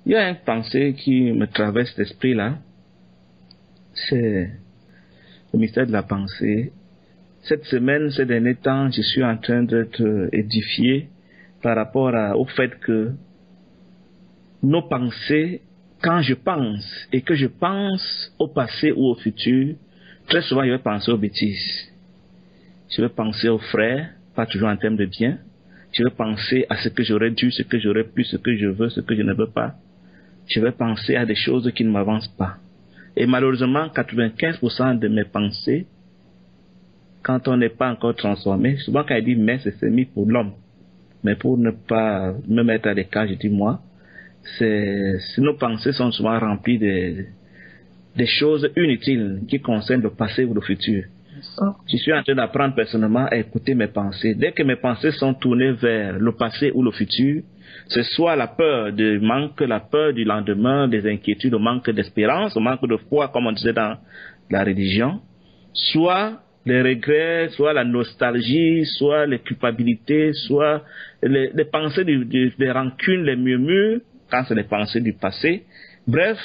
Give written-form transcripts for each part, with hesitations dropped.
Il y a une pensée qui me traverse l'esprit là, c'est le mystère de la pensée. Cette semaine, ces derniers temps, je suis en train d'être édifié par rapport au fait que nos pensées, quand je pense et que je pense au passé ou au futur, très souvent je vais penser aux bêtises. Je vais penser aux frères, pas toujours en termes de bien. Je vais penser à ce que j'aurais dû, ce que j'aurais pu, ce que je veux, ce que je ne veux pas. Je vais penser à des choses qui ne m'avancent pas. Et malheureusement, 95% de mes pensées, quand on n'est pas encore transformé, souvent quand il dit mais, c'est mis pour l'homme. Mais pour ne pas me mettre à l'écart, je dis moi, nos pensées sont souvent remplies des choses inutiles qui concernent le passé ou le futur. Je suis en train d'apprendre personnellement à écouter mes pensées. Dès que mes pensées sont tournées vers le passé ou le futur, c'est soit la peur du manque, la peur du lendemain, des inquiétudes, le manque d'espérance, le manque de foi, comme on disait dans la religion, soit les regrets, soit la nostalgie, soit les culpabilités, soit les pensées des rancunes, les murmures, quand c'est les pensées du passé. Bref,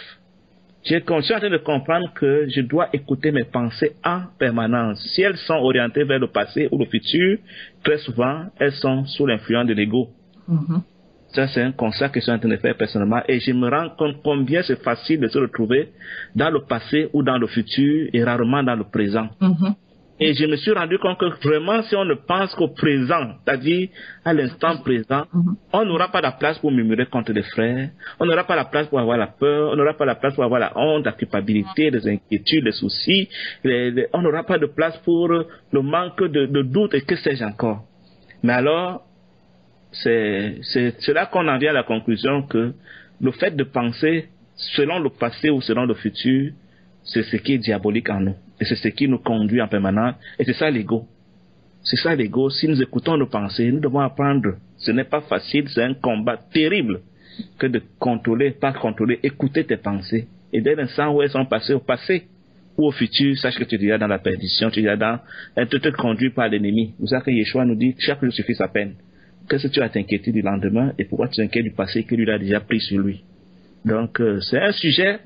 je suis en train de comprendre que je dois écouter mes pensées en permanence. Si elles sont orientées vers le passé ou le futur, très souvent, elles sont sous l'influence de l'ego. Ça, c'est un constat que je suis en train de faire personnellement et je me rends compte combien c'est facile de se retrouver dans le passé ou dans le futur et rarement dans le présent. Et je me suis rendu compte que vraiment, si on ne pense qu'au présent, c'est-à-dire à l'instant présent, on n'aura pas la place pour murmurer contre les frères, on n'aura pas la place pour avoir la peur, on n'aura pas la place pour avoir la honte, la culpabilité, les inquiétudes, les soucis, on n'aura pas de place pour le manque de doute et que sais-je encore. Mais alors, c'est là qu'on en vient à la conclusion que le fait de penser selon le passé ou selon le futur, c'est ce qui est diabolique en nous. Et c'est ce qui nous conduit en permanence. Et c'est ça l'ego. C'est ça l'ego. Si nous écoutons nos pensées, nous devons apprendre. Ce n'est pas facile, c'est un combat terrible que de contrôler, pas contrôler, écouter tes pensées. Et dès l'instant où elles sont passées au passé ou au futur, sache que tu es déjà dans la perdition, tu es déjà dans... Elles te conduit par l'ennemi. Vous savez que Yeshua nous dit, chaque jour suffit sa peine. Qu'est-ce que tu as t'inquiéter du lendemain et pourquoi tu t'inquiètes du passé que lui a déjà pris sur lui. Donc, c'est un sujet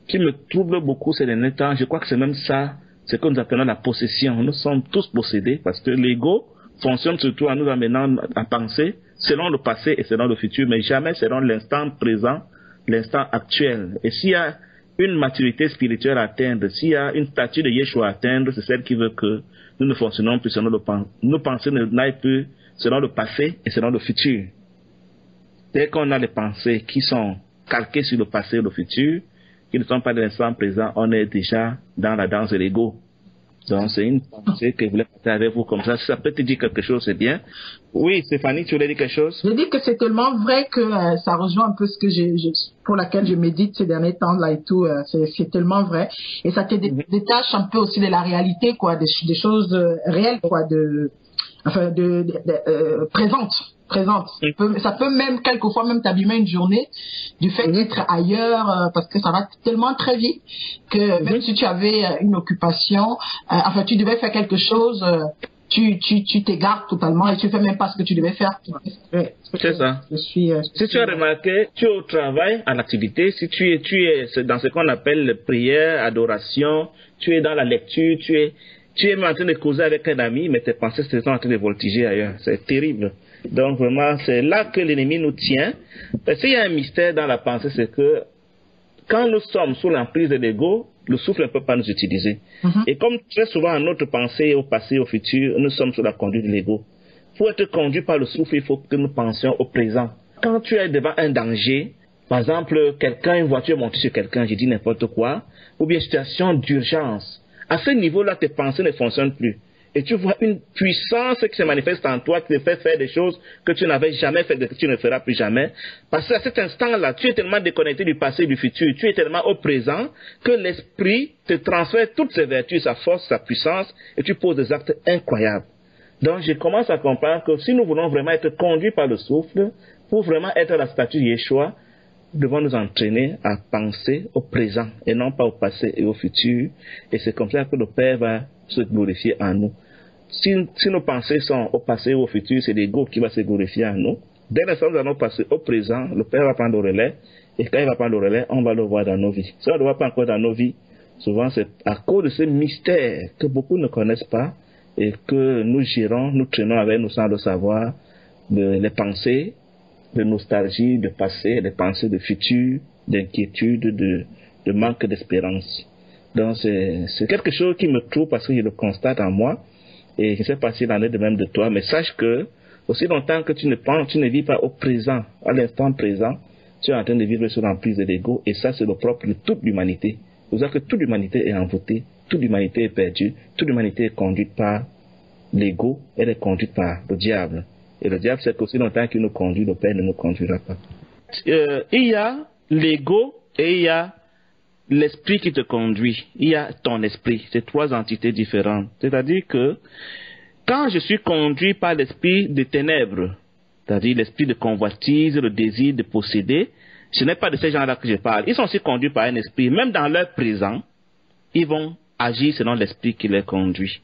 qui me trouble beaucoup ces derniers temps. Je crois que c'est même ça, ce que nous appelons la possession. Nous sommes tous possédés parce que l'ego fonctionne surtout en nous amenant à penser selon le passé et selon le futur, mais jamais selon l'instant présent, l'instant actuel. Et s'il y a une maturité spirituelle à atteindre, s'il y a une statue de Yeshua à atteindre, c'est celle qui veut que nous ne fonctionnons plus selon le passé. Nos pensées n'aillent plus selon le passé et selon le futur. Dès qu'on a les pensées qui sont calquées sur le passé et le futur, qui ne sont pas de l'instant présent, on est déjà dans la danse de l'ego. Donc c'est une pensée que je voulais partager avec vous comme ça. Si ça peut te dire quelque chose, c'est bien. Oui, Stéphanie, tu voulais dire quelque chose? Je dis que c'est tellement vrai que ça rejoint un peu ce que pour laquelle je médite ces derniers temps là et tout. C'est tellement vrai. Et ça te détache un peu aussi de la réalité, quoi, des choses réelles, quoi, présente. Ça peut même quelquefois même t'abîmer une journée du fait d'être ailleurs parce que ça va tellement très vite que même si tu avais une occupation, tu devais faire quelque chose, tu t'égares totalement et tu fais même pas ce que tu devais faire. C'est ça. Si tu as remarqué, tu es au travail, en activité, si tu es dans ce qu'on appelle prière, adoration, tu es dans la lecture, tu es même en train de causer avec un ami, mais tes pensées sont en train de voltiger ailleurs. C'est terrible. Donc vraiment, c'est là que l'ennemi nous tient. Parce qu'il y a un mystère dans la pensée, c'est que quand nous sommes sous l'emprise de l'ego, le souffle ne peut pas nous utiliser. Et comme très souvent en notre pensée, au passé, au futur, nous sommes sous la conduite de l'ego. Pour être conduit par le souffle, il faut que nous pensions au présent. Quand tu es devant un danger, par exemple, une voiture est montée sur quelqu'un, j'ai dit n'importe quoi, ou bien situation d'urgence, à ce niveau-là, tes pensées ne fonctionnent plus. Et tu vois une puissance qui se manifeste en toi, qui te fait faire des choses que tu n'avais jamais fait, que tu ne feras plus jamais. Parce qu'à cet instant-là, tu es tellement déconnecté du passé et du futur, tu es tellement au présent, que l'esprit te transfère toutes ses vertus, sa force, sa puissance, et tu poses des actes incroyables. Donc je commence à comprendre que si nous voulons vraiment être conduits par le souffle, pour vraiment être à la statue de Yeshua, nous devons nous entraîner à penser au présent et non pas au passé et au futur. Et c'est comme ça que le Père va se glorifier en nous. Si nos pensées sont au passé ou au futur, c'est l'ego qui va se glorifier en nous. Dès l'instant où nous allons passer au présent, le Père va prendre le relais, et quand il va prendre le relais, on va le voir dans nos vies. Si on ne le voit pas encore dans nos vies, souvent c'est à cause de ce mystère que beaucoup ne connaissent pas, et que nous gérons, nous traînons avec nous sans le savoir, les pensées de nostalgie, de passé, les pensées de futur, d'inquiétude, de manque d'espérance. Donc c'est quelque chose qui me trouve parce que je le constate en moi, et je ne sais pas s'il en est de même de toi, mais sache que aussi longtemps que tu ne vis pas au présent, à l'instant présent, tu es en train de vivre sous l'emprise de l'ego, et ça c'est le propre de toute l'humanité. C'est pour ça que toute l'humanité est envoûtée, toute l'humanité est perdue, toute l'humanité est conduite par l'ego, elle est conduite par le diable. Et le diable sait qu'aussi longtemps qu'il nous conduit, le Père ne nous conduira pas. Il y a l'ego et il y a l'esprit qui te conduit. Il y a ton esprit. C'est trois entités différentes. C'est-à-dire que quand je suis conduit par l'esprit des ténèbres, c'est-à-dire l'esprit de convoitise, le désir de posséder, ce n'est pas de ces gens-là que je parle. Ils sont aussi conduits par un esprit. Même dans leur présent, ils vont agir selon l'esprit qui les conduit.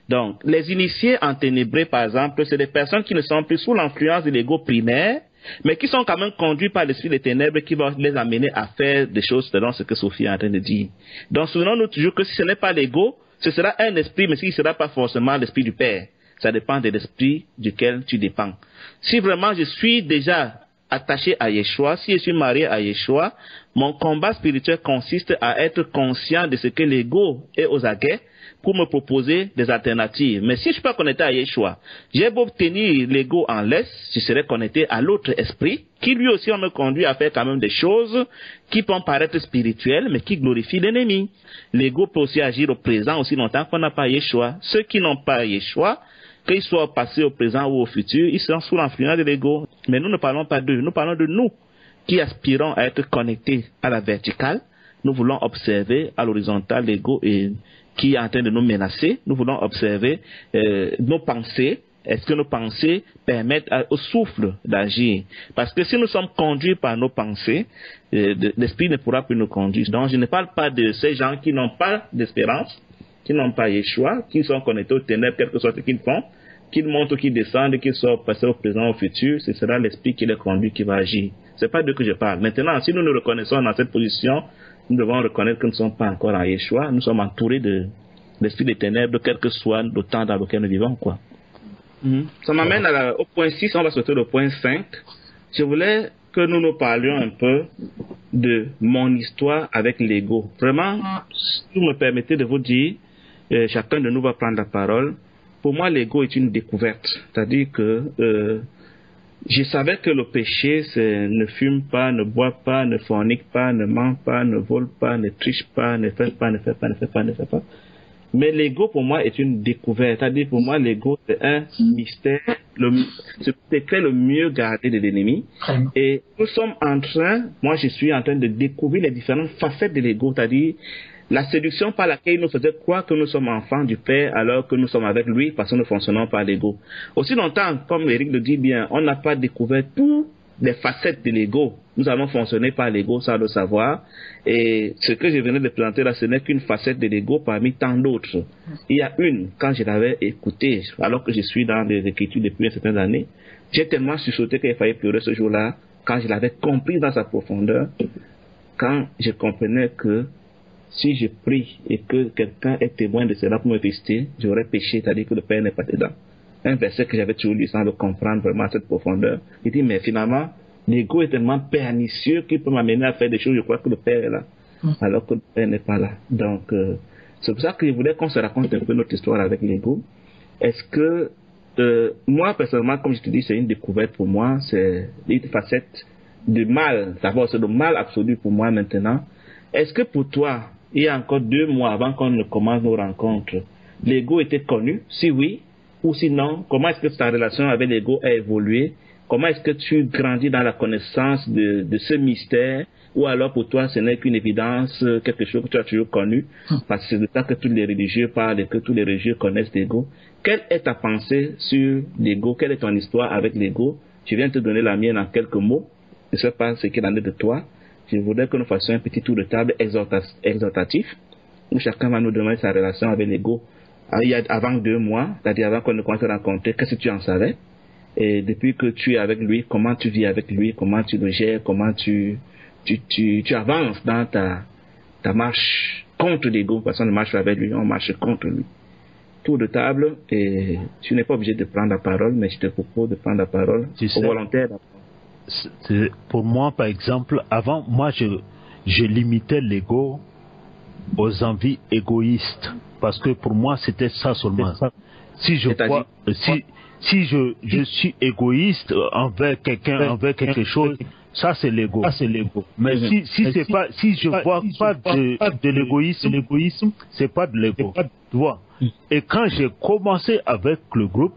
Donc, les initiés enténébrés, par exemple, c'est des personnes qui ne sont plus sous l'influence de l'ego primaire, mais qui sont quand même conduits par l'esprit des ténèbres qui va les amener à faire des choses selon ce que Sophie est en train de dire. Donc, souvenons-nous toujours que si ce n'est pas l'ego, ce sera un esprit, mais ce ne sera pas forcément l'esprit du Père. Ça dépend de l'esprit duquel tu dépends. Si vraiment je suis déjà attaché à Yeshua, si je suis marié à Yeshua, mon combat spirituel consiste à être conscient de ce que l'ego est aux aguets pour me proposer des alternatives. Mais si je ne suis pas connecté à Yeshua, j'ai beau tenir l'ego en laisse, je serai connecté à l'autre esprit qui lui aussi me conduit à faire quand même des choses qui peuvent paraître spirituelles mais qui glorifient l'ennemi. L'ego peut aussi agir au présent aussi longtemps qu'on n'a pas Yeshua. Ceux qui n'ont pas Yeshua, qu'ils soient passés au présent ou au futur, ils sont sous l'influence de l'ego. Mais nous ne parlons pas d'eux, nous parlons de nous qui aspirons à être connectés à la verticale. Nous voulons observer à l'horizontale l'ego qui est en train de nous menacer. Nous voulons observer nos pensées. Est-ce que nos pensées permettent au souffle d'agir? Parce que si nous sommes conduits par nos pensées, l'esprit ne pourra plus nous conduire. Donc je ne parle pas de ces gens qui n'ont pas d'espérance, qui n'ont pas Yeshua, qui sont connectés aux ténèbres, quel que soit ce qu'ils font, qu'ils montent ou qu'ils descendent, qu'ils soient passés au présent ou au futur, ce sera l'esprit qui les conduit qui va agir. C'est pas d'eux que je parle. Maintenant, si nous nous reconnaissons dans cette position, nous devons reconnaître que nous ne sommes pas encore en Yeshua, nous sommes entourés de l'esprit des ténèbres, quel que soit le temps dans lequel nous vivons, quoi. Ça m'amène au point 6, on va sauter au point 5. Je voulais que nous nous parlions un peu de mon histoire avec l'ego. Vraiment, si vous me permettez de vous dire, chacun de nous va prendre la parole. Pour moi, l'ego est une découverte. C'est-à-dire que je savais que le péché, c'est ne fume pas, ne boit pas, ne fornique pas, ne ment pas, ne vole pas, ne triche pas, ne fait pas, ne fait pas, ne fait pas, ne fait pas. Mais l'ego, pour moi, est une découverte. C'est-à-dire, pour moi, l'ego, c'est un mystère, c'est secret le mieux gardé de l'ennemi. Et nous sommes en train, moi, je suis en train de découvrir les différentes facettes de l'ego, c'est-à-dire la séduction par laquelle il nous faisait croire que nous sommes enfants du Père alors que nous sommes avec lui parce que nous fonctionnons par l'ego. Aussi longtemps, comme Eric le dit bien, on n'a pas découvert toutes les facettes de l'ego. Nous allons fonctionner par l'ego sans le savoir. Et ce que je venais de présenter là, ce n'est qu'une facette de l'ego parmi tant d'autres. Il y a une, quand je l'avais écoutée, alors que je suis dans les écritures depuis une certaine année, j'ai tellement sursauté qu'il fallait pleurer ce jour-là, quand je l'avais compris dans sa profondeur, quand je comprenais que si je prie et que quelqu'un est témoin de cela pour me visiter, j'aurais péché, c'est-à-dire que le Père n'est pas dedans. Un verset que j'avais toujours lu sans le comprendre vraiment à cette profondeur. Il dit, mais finalement, l'ego est tellement pernicieux qu'il peut m'amener à faire des choses, je crois que le Père est là, alors que le Père n'est pas là. Donc, c'est pour ça que je voulais qu'on se raconte un peu notre histoire avec l'ego. Est-ce que, moi, personnellement, comme je te dis, c'est une découverte pour moi, c'est une facette de mal. D'abord, c'est le mal absolu pour moi maintenant. Est-ce que pour toi, il y a encore 2 mois avant qu'on ne commence nos rencontres, l'ego était connu? Si oui, ou sinon, comment est-ce que ta relation avec l'ego a évolué? Comment est-ce que tu grandis dans la connaissance de ce mystère? Ou alors pour toi, ce n'est qu'une évidence, quelque chose que tu as toujours connu? Parce que c'est de ça que tous les religieux parlent et que tous les religieux connaissent l'ego. Quelle est ta pensée sur l'ego? Quelle est ton histoire avec l'ego? Je viens de te donner la mienne en quelques mots. Je ne sais pas ce qu'il en est de toi. Je voudrais que nous fassions un petit tour de table exhortatif, où chacun va nous demander sa relation avec l'ego. Avant 2 mois, c'est-à-dire avant qu'on ne commence à rencontrer, qu'est-ce que tu en savais? Et depuis que tu es avec lui, comment tu vis avec lui, comment tu le gères, comment tu avances dans ta marche contre l'ego, parce qu'on ne marche pas avec lui, on marche contre lui. Tour de table, et tu n'es pas obligé de prendre la parole, mais je te propose de prendre la parole au volontaire. Pour moi, par exemple, avant, moi, je limitais l'ego aux envies égoïstes, parce que pour moi, c'était ça seulement. Si je suis égoïste envers quelqu'un, envers quelque chose, ça c'est l'ego. Mais si je vois pas de l'égoïsme, c'est pas de l'ego. Tu vois. Et quand j'ai commencé avec le groupe,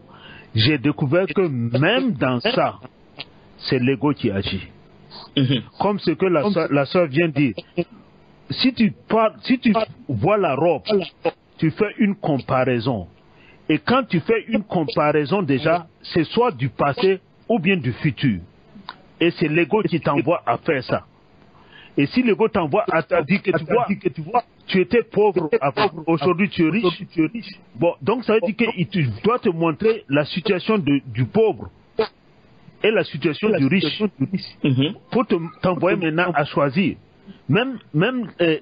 j'ai découvert que même dans ça, c'est l'ego qui agit. Comme ce que la sœur vient de dire. Si tu vois la robe, tu fais une comparaison. Et quand tu fais une comparaison déjà, c'est soit du passé ou bien du futur. Et c'est l'ego qui t'envoie à faire ça. Et si l'ego t'envoie à te dire que tu vois, tu étais pauvre avant, aujourd'hui tu es riche. Bon, donc ça veut dire qu'il doit te montrer la situation du pauvre et la situation du riche. Pour t'envoyer maintenant à choisir. Même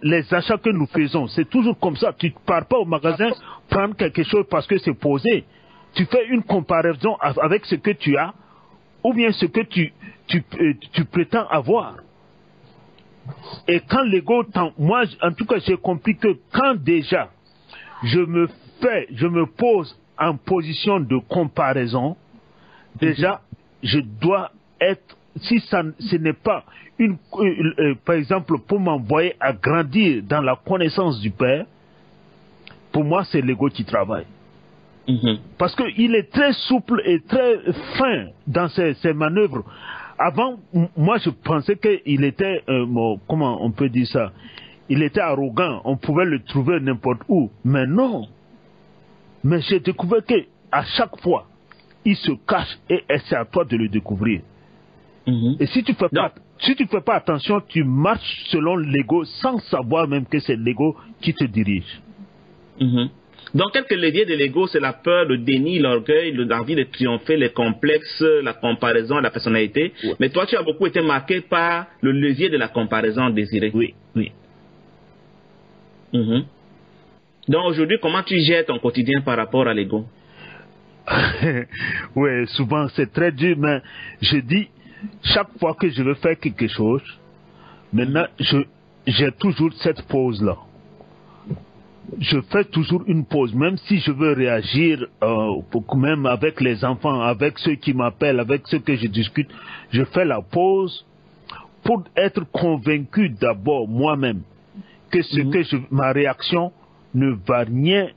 les achats que nous faisons, c'est toujours comme ça. Tu ne pars pas au magasin prendre quelque chose parce que c'est posé. Tu fais une comparaison avec ce que tu as ou bien ce que tu prétends avoir. Et quand l'ego, moi en tout cas j'ai compris que quand déjà je me pose en position de comparaison, déjà je dois être, si ce n'est pas par exemple pour m'envoyer à grandir dans la connaissance du Père, pour moi c'est l'ego qui travaille. Parce qu'il est très souple et très fin dans ses manœuvres. Avant, moi je pensais qu'il était, comment on peut dire ça, il était arrogant, on pouvait le trouver n'importe où. Mais non. Mais j'ai découvert qu'à chaque fois, il se cache et c'est à toi de le découvrir. Et si tu fais pas attention, tu marches selon l'ego sans savoir même que c'est l'ego qui te dirige. Donc, quelques leviers de l'ego, c'est la peur, le déni, l'orgueil, l'envie de triompher, les complexes, la comparaison, la personnalité. Ouais. Mais toi, tu as beaucoup été marqué par le levier de la comparaison désirée. Oui. Donc, aujourd'hui, comment tu gères ton quotidien par rapport à l'ego? Oui, souvent, c'est très dur, mais je dis, chaque fois que je veux faire quelque chose, maintenant, j'ai toujours cette pause-là. Je fais toujours une pause, même si je veux réagir, même avec les enfants, avec ceux qui m'appellent, avec ceux que je discute, je fais la pause pour être convaincu d'abord moi-même que ma réaction ne va rien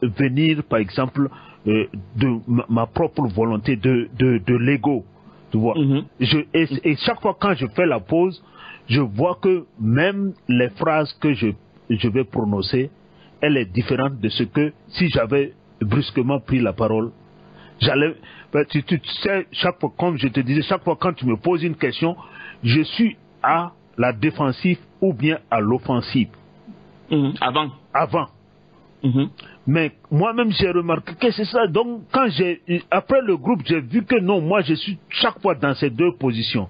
venir, par exemple, de ma propre volonté, de l'ego, tu vois. Et chaque fois quand je fais la pause, je vois que même les phrases que je vais prononcer, elle est différente de ce que si j'avais brusquement pris la parole, j'allais. Tu sais, chaque fois, comme je te disais, chaque fois quand tu me poses une question, je suis à la défensive ou bien à l'offensive. Avant. Mais moi-même j'ai remarqué que c'est ça. Donc après le groupe, j'ai vu que non, moi je suis chaque fois dans ces deux positions.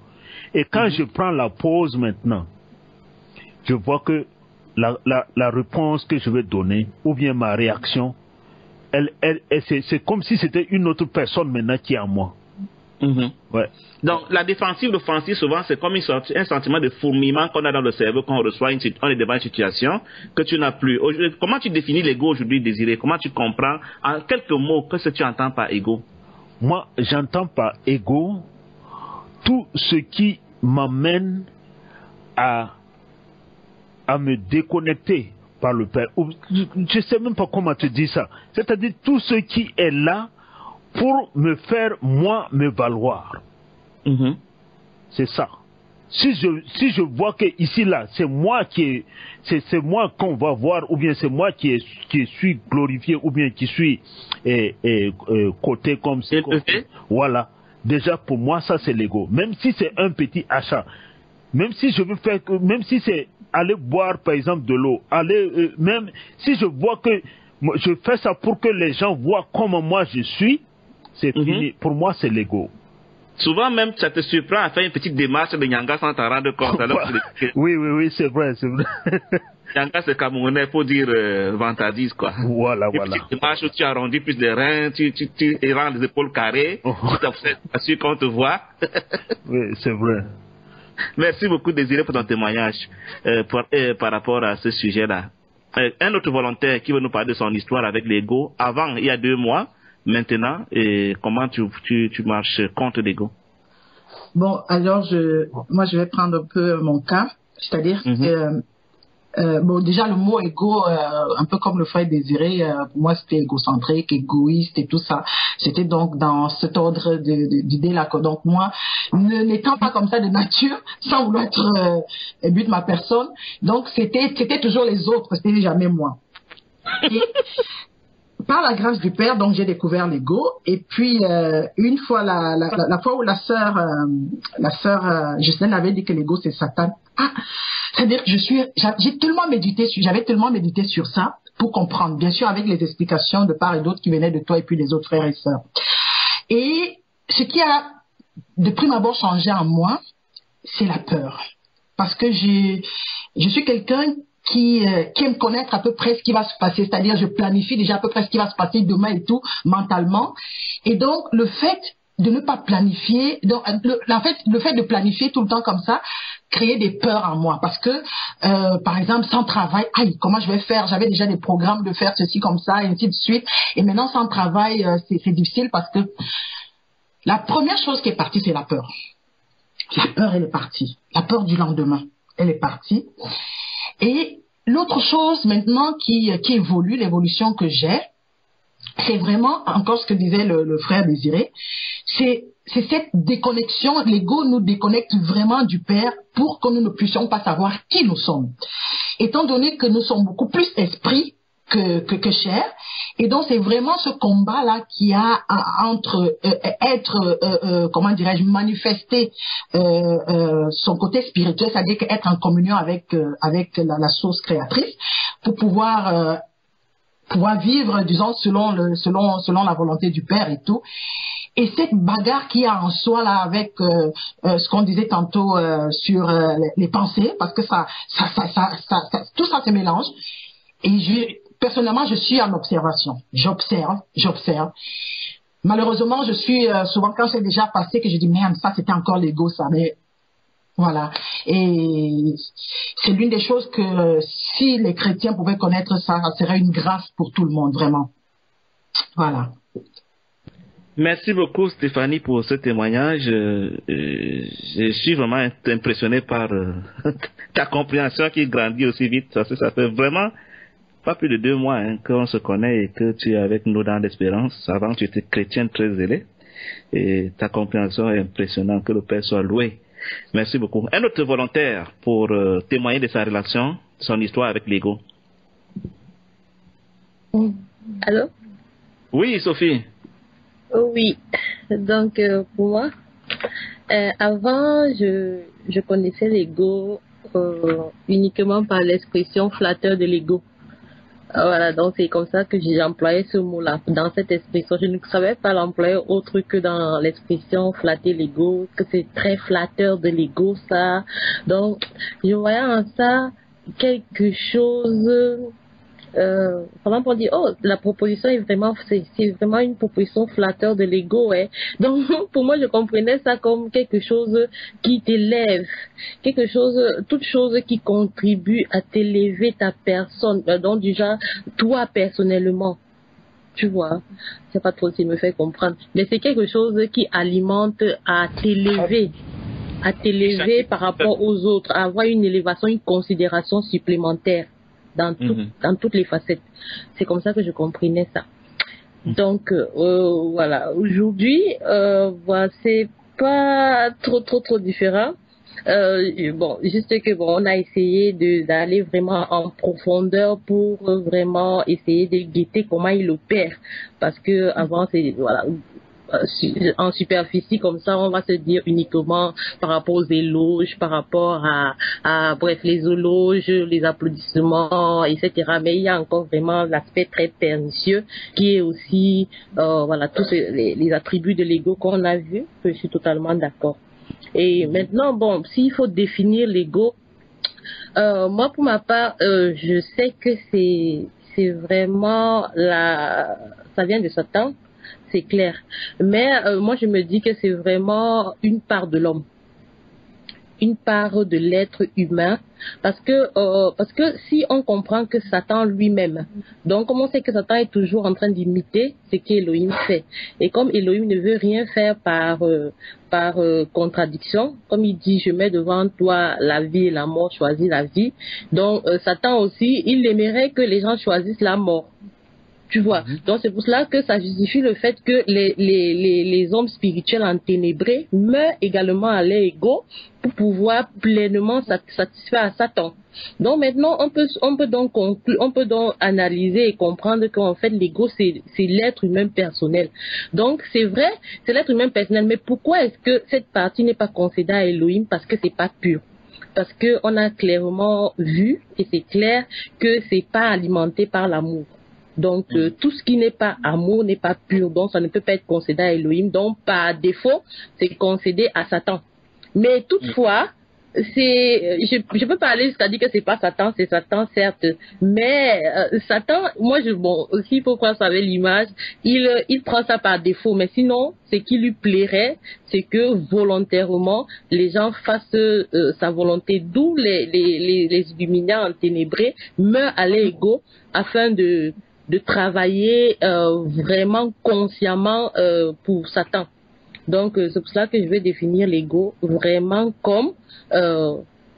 Et quand je prends la pause maintenant, je vois que la réponse que je vais donner, ou bien ma réaction, c'est comme si c'était une autre personne maintenant qui est en moi. Ouais. Donc, la défensive, l'offensive, souvent, c'est comme un sentiment de fourmillement qu'on a dans le cerveau quand on est devant une situation que tu n'as plus. Comment tu définis l'ego aujourd'hui, Désiré? Comment tu comprends, en quelques mots, qu'est-ce que tu entends par ego? Moi, j'entends par ego tout ce qui m'amène à me déconnecter par le Père. Je ne sais même pas comment te dire ça. C'est-à-dire tout ce qui est là pour me faire, moi, me valoir. C'est ça. Si je vois que ici, là, c'est moi c'est moi qu'on va voir, ou bien c'est moi qui suis glorifié, ou bien qui suis coté comme ça. Voilà. Déjà, pour moi, ça, c'est l'ego. Même si c'est un petit achat, même si je veux faire, même si c'est aller boire par exemple de l'eau, même si je vois que je fais ça pour que les gens voient comment moi je suis, c'est fini. Pour moi, c'est l'ego. Souvent même, ça te surprend à faire une petite démarche de Nyanga sans t'en rendre compte. Alors oui, c'est vrai. Nyanga, c'est camerounais pour dire vantardise, quoi. Voilà. Une petite démarche où tu arrondis plus les reins, tu rends les épaules carrées, tu t'assures qu'on te voit. Oui, c'est vrai. Merci beaucoup, Désiré, pour ton témoignage par rapport à ce sujet-là. Un autre volontaire qui veut nous parler de son histoire avec l'ego, avant, il y a 2 mois, maintenant, et comment tu marches contre l'ego? Bon, alors moi je vais prendre un peu mon cas, c'est-à-dire que bon, déjà le mot égo, un peu comme le frère Désiré, pour moi c'était égocentrique, égoïste et tout ça. C'était donc dans cet ordre d'idées là que donc moi, n'étant pas comme ça de nature, sans vouloir être but de ma personne, donc c'était toujours les autres, c'était jamais moi. Et, par la grâce du Père, donc j'ai découvert l'ego. Et puis une fois la fois où la sœur Justine avait dit que l'ego c'est Satan. C'est-à-dire que j'avais tellement médité sur ça pour comprendre, bien sûr avec les explications de part et d'autre qui venaient de toi et puis des autres frères et sœurs. Et ce qui a de prime abord changé en moi, c'est la peur, parce que je suis quelqu'un qui aime connaître à peu près ce qui va se passer, c'est-à-dire je planifie déjà à peu près ce qui va se passer demain et tout, mentalement. Et donc, le fait de ne pas planifier, donc, le fait de planifier tout le temps comme ça, créer des peurs en moi. Parce que, par exemple, sans travail, comment je vais faire? J'avais déjà des programmes de faire ceci comme ça, et ainsi de suite. Et maintenant, sans travail, c'est difficile parce que la première chose qui est partie, c'est la peur. La peur, elle est partie. La peur du lendemain, elle est partie. Et l'autre chose maintenant qui évolue, l'évolution que j'ai, c'est vraiment encore ce que disait le frère Désiré, c'est cette déconnexion. L'ego nous déconnecte vraiment du Père pour que nous ne puissions pas savoir qui nous sommes. Étant donné que nous sommes beaucoup plus esprit que chair, et donc c'est vraiment ce combat-là qui a entre comment dirais-je, manifester son côté spirituel, c'est-à-dire être en communion avec la source créatrice, pour pouvoir vivre, disons, selon la volonté du Père et tout. Et cette bagarre qu'il y a en soi là avec ce qu'on disait tantôt sur les pensées, parce que ça tout ça se mélange. Et personnellement, je suis en observation. J'observe. Malheureusement, je suis souvent, quand c'est déjà passé, que je dis merde, ça c'était encore l'ego, ça. Mais voilà. Et c'est l'une des choses que si les chrétiens pouvaient connaître ça, ça serait une grâce pour tout le monde, vraiment. Voilà. Merci beaucoup Stéphanie pour ce témoignage. Je suis vraiment impressionné par ta compréhension qui grandit aussi vite. Ça fait vraiment pas plus de 2 mois qu'on se connaît et que tu es avec nous dans l'espérance. Avant, tu étais chrétienne très zélée et ta compréhension est impressionnante. Que le Père soit loué. Merci beaucoup. Un autre volontaire pour témoigner de sa relation, son histoire avec l'ego. Allô? Oui, Sophie. Oui. Donc, pour moi, avant, je connaissais l'ego uniquement par l'expression flatteur de l'ego. Voilà, donc c'est comme ça que j'employais ce mot-là, dans cette expression. Je ne savais pas l'employer autre que dans l'expression flatter l'ego, que c'est très flatteur de l'ego, ça. Donc, je voyais en ça quelque chose, comment on dit, la proposition est vraiment, c'est vraiment une proposition flatteur de l'ego, ouais. Donc, pour moi, je comprenais ça comme quelque chose qui t'élève, quelque chose, toute chose qui contribue à t'élever ta personne, donc déjà, toi personnellement. Tu vois, je sais pas trop s'il me fait comprendre, mais c'est quelque chose qui alimente à t'élever par rapport aux autres, à avoir une élévation, une considération supplémentaire. Dans toutes les facettes. C'est comme ça que je comprenais ça. Donc, voilà. Aujourd'hui, c'est pas trop différent. Bon, juste que on a essayé d'aller vraiment en profondeur pour vraiment essayer de guetter comment il opère. Parce que avant, en superficie comme ça, on va se dire uniquement par rapport aux éloges, par rapport bref, les éloges, les applaudissements, etc. Mais il y a encore vraiment l'aspect très pernicieux qui est aussi, voilà, tous les attributs de l'ego qu'on a vus, que je suis totalement d'accord. Et maintenant, bon, s'il faut définir l'ego, moi pour ma part, je sais que c'est vraiment ça vient de Satan, c'est clair. Mais moi je me dis que c'est vraiment une part de l'homme, une part de l'être humain, parce que si on comprend que Satan lui-même, donc comme on sait que Satan est toujours en train d'imiter ce qu'Élohim fait, et comme Élohim ne veut rien faire par contradiction, comme il dit je mets devant toi la vie et la mort, choisis la vie, donc Satan aussi il aimerait que les gens choisissent la mort. Tu vois, donc c'est pour cela que ça justifie le fait que les hommes spirituels enténébrés meurent également à leur ego pour pouvoir pleinement satisfaire à Satan. Donc maintenant, on peut donc analyser et comprendre qu'en fait l'ego c'est l'être humain personnel. Donc c'est vrai, c'est l'être humain personnel, mais pourquoi est-ce que cette partie n'est pas concédée à Elohim? Parce que c'est pas pur. Parce que on a clairement vu, et c'est clair, que c'est pas alimenté par l'amour. Donc, tout ce qui n'est pas amour n'est pas pur. Donc, ça ne peut pas être concédé à Elohim. Donc, par défaut, c'est concédé à Satan. Mais toutefois, je peux pas aller jusqu'à dire que c'est pas Satan, c'est Satan, certes. Mais, Satan, aussi, il faut croire ça avec l'image, il prend ça par défaut. Mais sinon, ce qui lui plairait, c'est que volontairement, les gens fassent sa volonté. D'où les illuminats enténébrés meurent à l'ego afin de travailler vraiment consciemment pour Satan. Donc c'est pour ça que je vais définir l'ego vraiment comme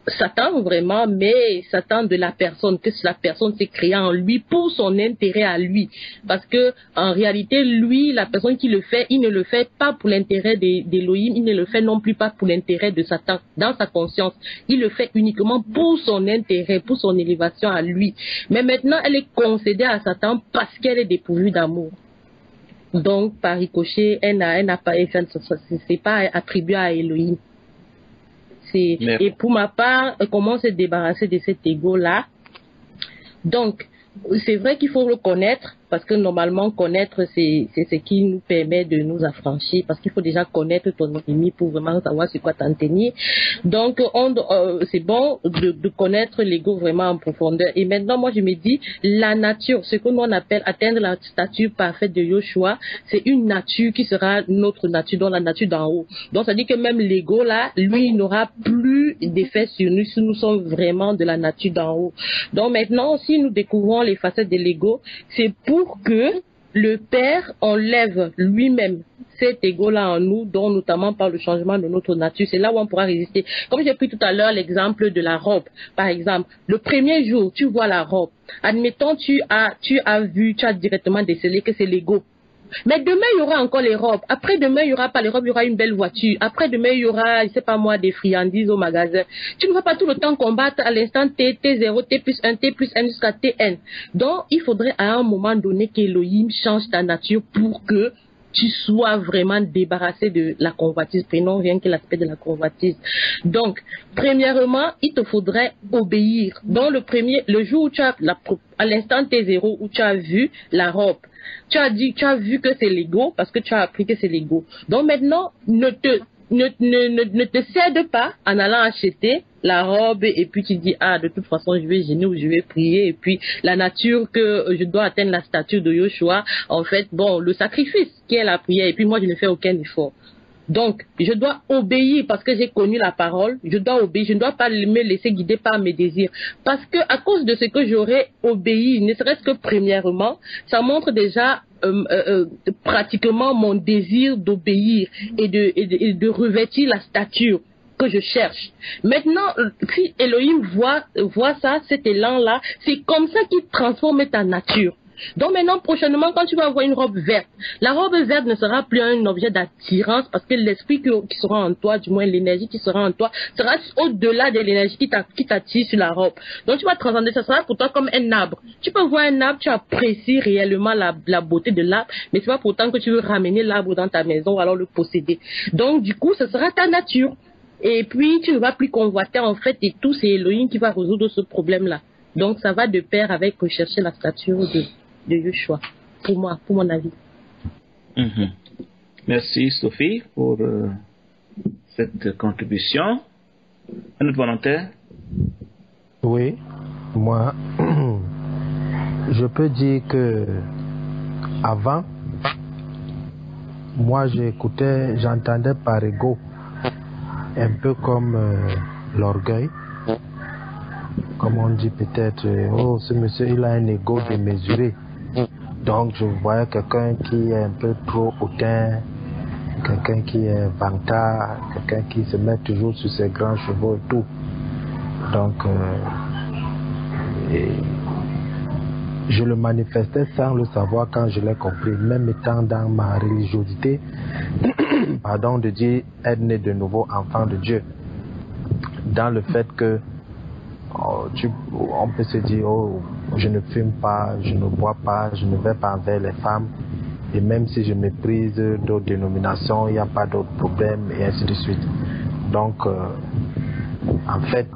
Satan vraiment, mais Satan de la personne, que la personne s'est créée en lui pour son intérêt à lui. Parce que en réalité, lui, la personne qui le fait, il ne le fait pas pour l'intérêt d'Élohim, il ne le fait non plus pas pour l'intérêt de Satan, dans sa conscience. Il le fait uniquement pour son intérêt, pour son élévation à lui. Mais maintenant, elle est concédée à Satan parce qu'elle est dépourvue d'amour. Donc, par ricochet, elle n'a pas, c'est pas attribué à Elohim. Et pour ma part, comment se débarrasser de cet ego-là? Donc, c'est vrai qu'il faut le connaître, parce que normalement, connaître, c'est ce qui nous permet de nous affranchir, parce qu'il faut déjà connaître ton ennemi pour vraiment savoir sur quoi t'en tenir. Donc, c'est bon de connaître l'ego vraiment en profondeur. Et maintenant, moi, je me dis, la nature, ce que nous on appelle atteindre la stature parfaite de Yoshua, c'est une nature qui sera notre nature, donc la nature d'en haut. Donc, ça dit que même l'ego, là, lui, il n'aura plus d'effet sur nous si nous sommes vraiment de la nature d'en haut. Donc, maintenant, si nous découvrons les facettes de l'ego, c'est pour que le Père enlève lui-même cet ego-là en nous, dont notamment par le changement de notre nature. C'est là où on pourra résister. Comme j'ai pris tout à l'heure l'exemple de la robe, par exemple. Le premier jour, tu vois la robe. Admettons, tu as directement décelé que c'est l'ego. Mais demain, il y aura encore les robes. Après demain, il n'y aura pas les robes, il y aura une belle voiture. Après demain, il y aura, je sais pas moi, des friandises au magasin. Tu ne vas pas tout le temps combattre à l'instant T, T0, T plus 1, T plus N jusqu'à Tn. Donc, il faudrait à un moment donné qu'Elohim change ta nature pour que tu sois vraiment débarrassé de la convoitise. Prenons rien que l'aspect de la convoitise. Donc, premièrement, il te faudrait obéir. Donc, le jour où tu as, à l'instant T0, où tu as vu la robe, tu as vu que c'est l'ego, parce que tu as appris que c'est l'ego. Donc maintenant, ne te cède pas en allant acheter la robe et puis tu dis, de toute façon, je vais gêner ou je vais prier. Et puis, la nature que je dois atteindre la stature de Yoshua, en fait, le sacrifice qui est la prière. Et puis moi, je ne fais aucun effort. Donc, je dois obéir parce que j'ai connu la parole. Je dois obéir. Je ne dois pas me laisser guider par mes désirs. Parce que, à cause de ce que j'aurais obéi, ne serait-ce que premièrement, ça montre déjà pratiquement mon désir d'obéir et de revêtir la stature que je cherche. Maintenant, si Elohim voit ça, cet élan-là, c'est comme ça qu'il transforme ta nature. Donc maintenant, prochainement, quand tu vas avoir une robe verte, la robe verte ne sera plus un objet d'attirance parce que l'esprit qui sera en toi, du moins l'énergie qui sera en toi, sera au-delà de l'énergie qui t'attire sur la robe. Donc tu vas transcender, ça sera pour toi comme un arbre. Tu peux voir un arbre, tu apprécies réellement la beauté de l'arbre, mais c'est pas pourtant que tu veux ramener l'arbre dans ta maison ou alors le posséder. Donc du coup, ce sera ta nature. Et puis, tu ne vas plus convoiter, en fait, et tout, c'est Elohim qui va résoudre ce problème-là. Donc, ça va de pair avec rechercher la stature de Yeshua, pour moi, pour mon avis. Merci, Sophie, pour cette contribution. Un autre volontaire? Oui, moi, je peux dire que avant, moi, j'entendais par ego, un peu comme l'orgueil, comme on dit peut-être, oh, ce monsieur, il a un ego démesuré. Donc, je voyais quelqu'un qui est un peu trop hautain, quelqu'un qui est vantard, quelqu'un qui se met toujours sur ses grands chevaux et tout. Donc, je le manifestais sans le savoir quand je l'ai compris, même étant dans ma religiosité, pardon de dire, être né de nouveau enfant de Dieu. Dans le fait que on peut se dire, oh, je ne fume pas, je ne bois pas, je ne vais pas envers les femmes, et même si je méprise d'autres dénominations, il n'y a pas d'autres problèmes, et ainsi de suite. Donc, en fait,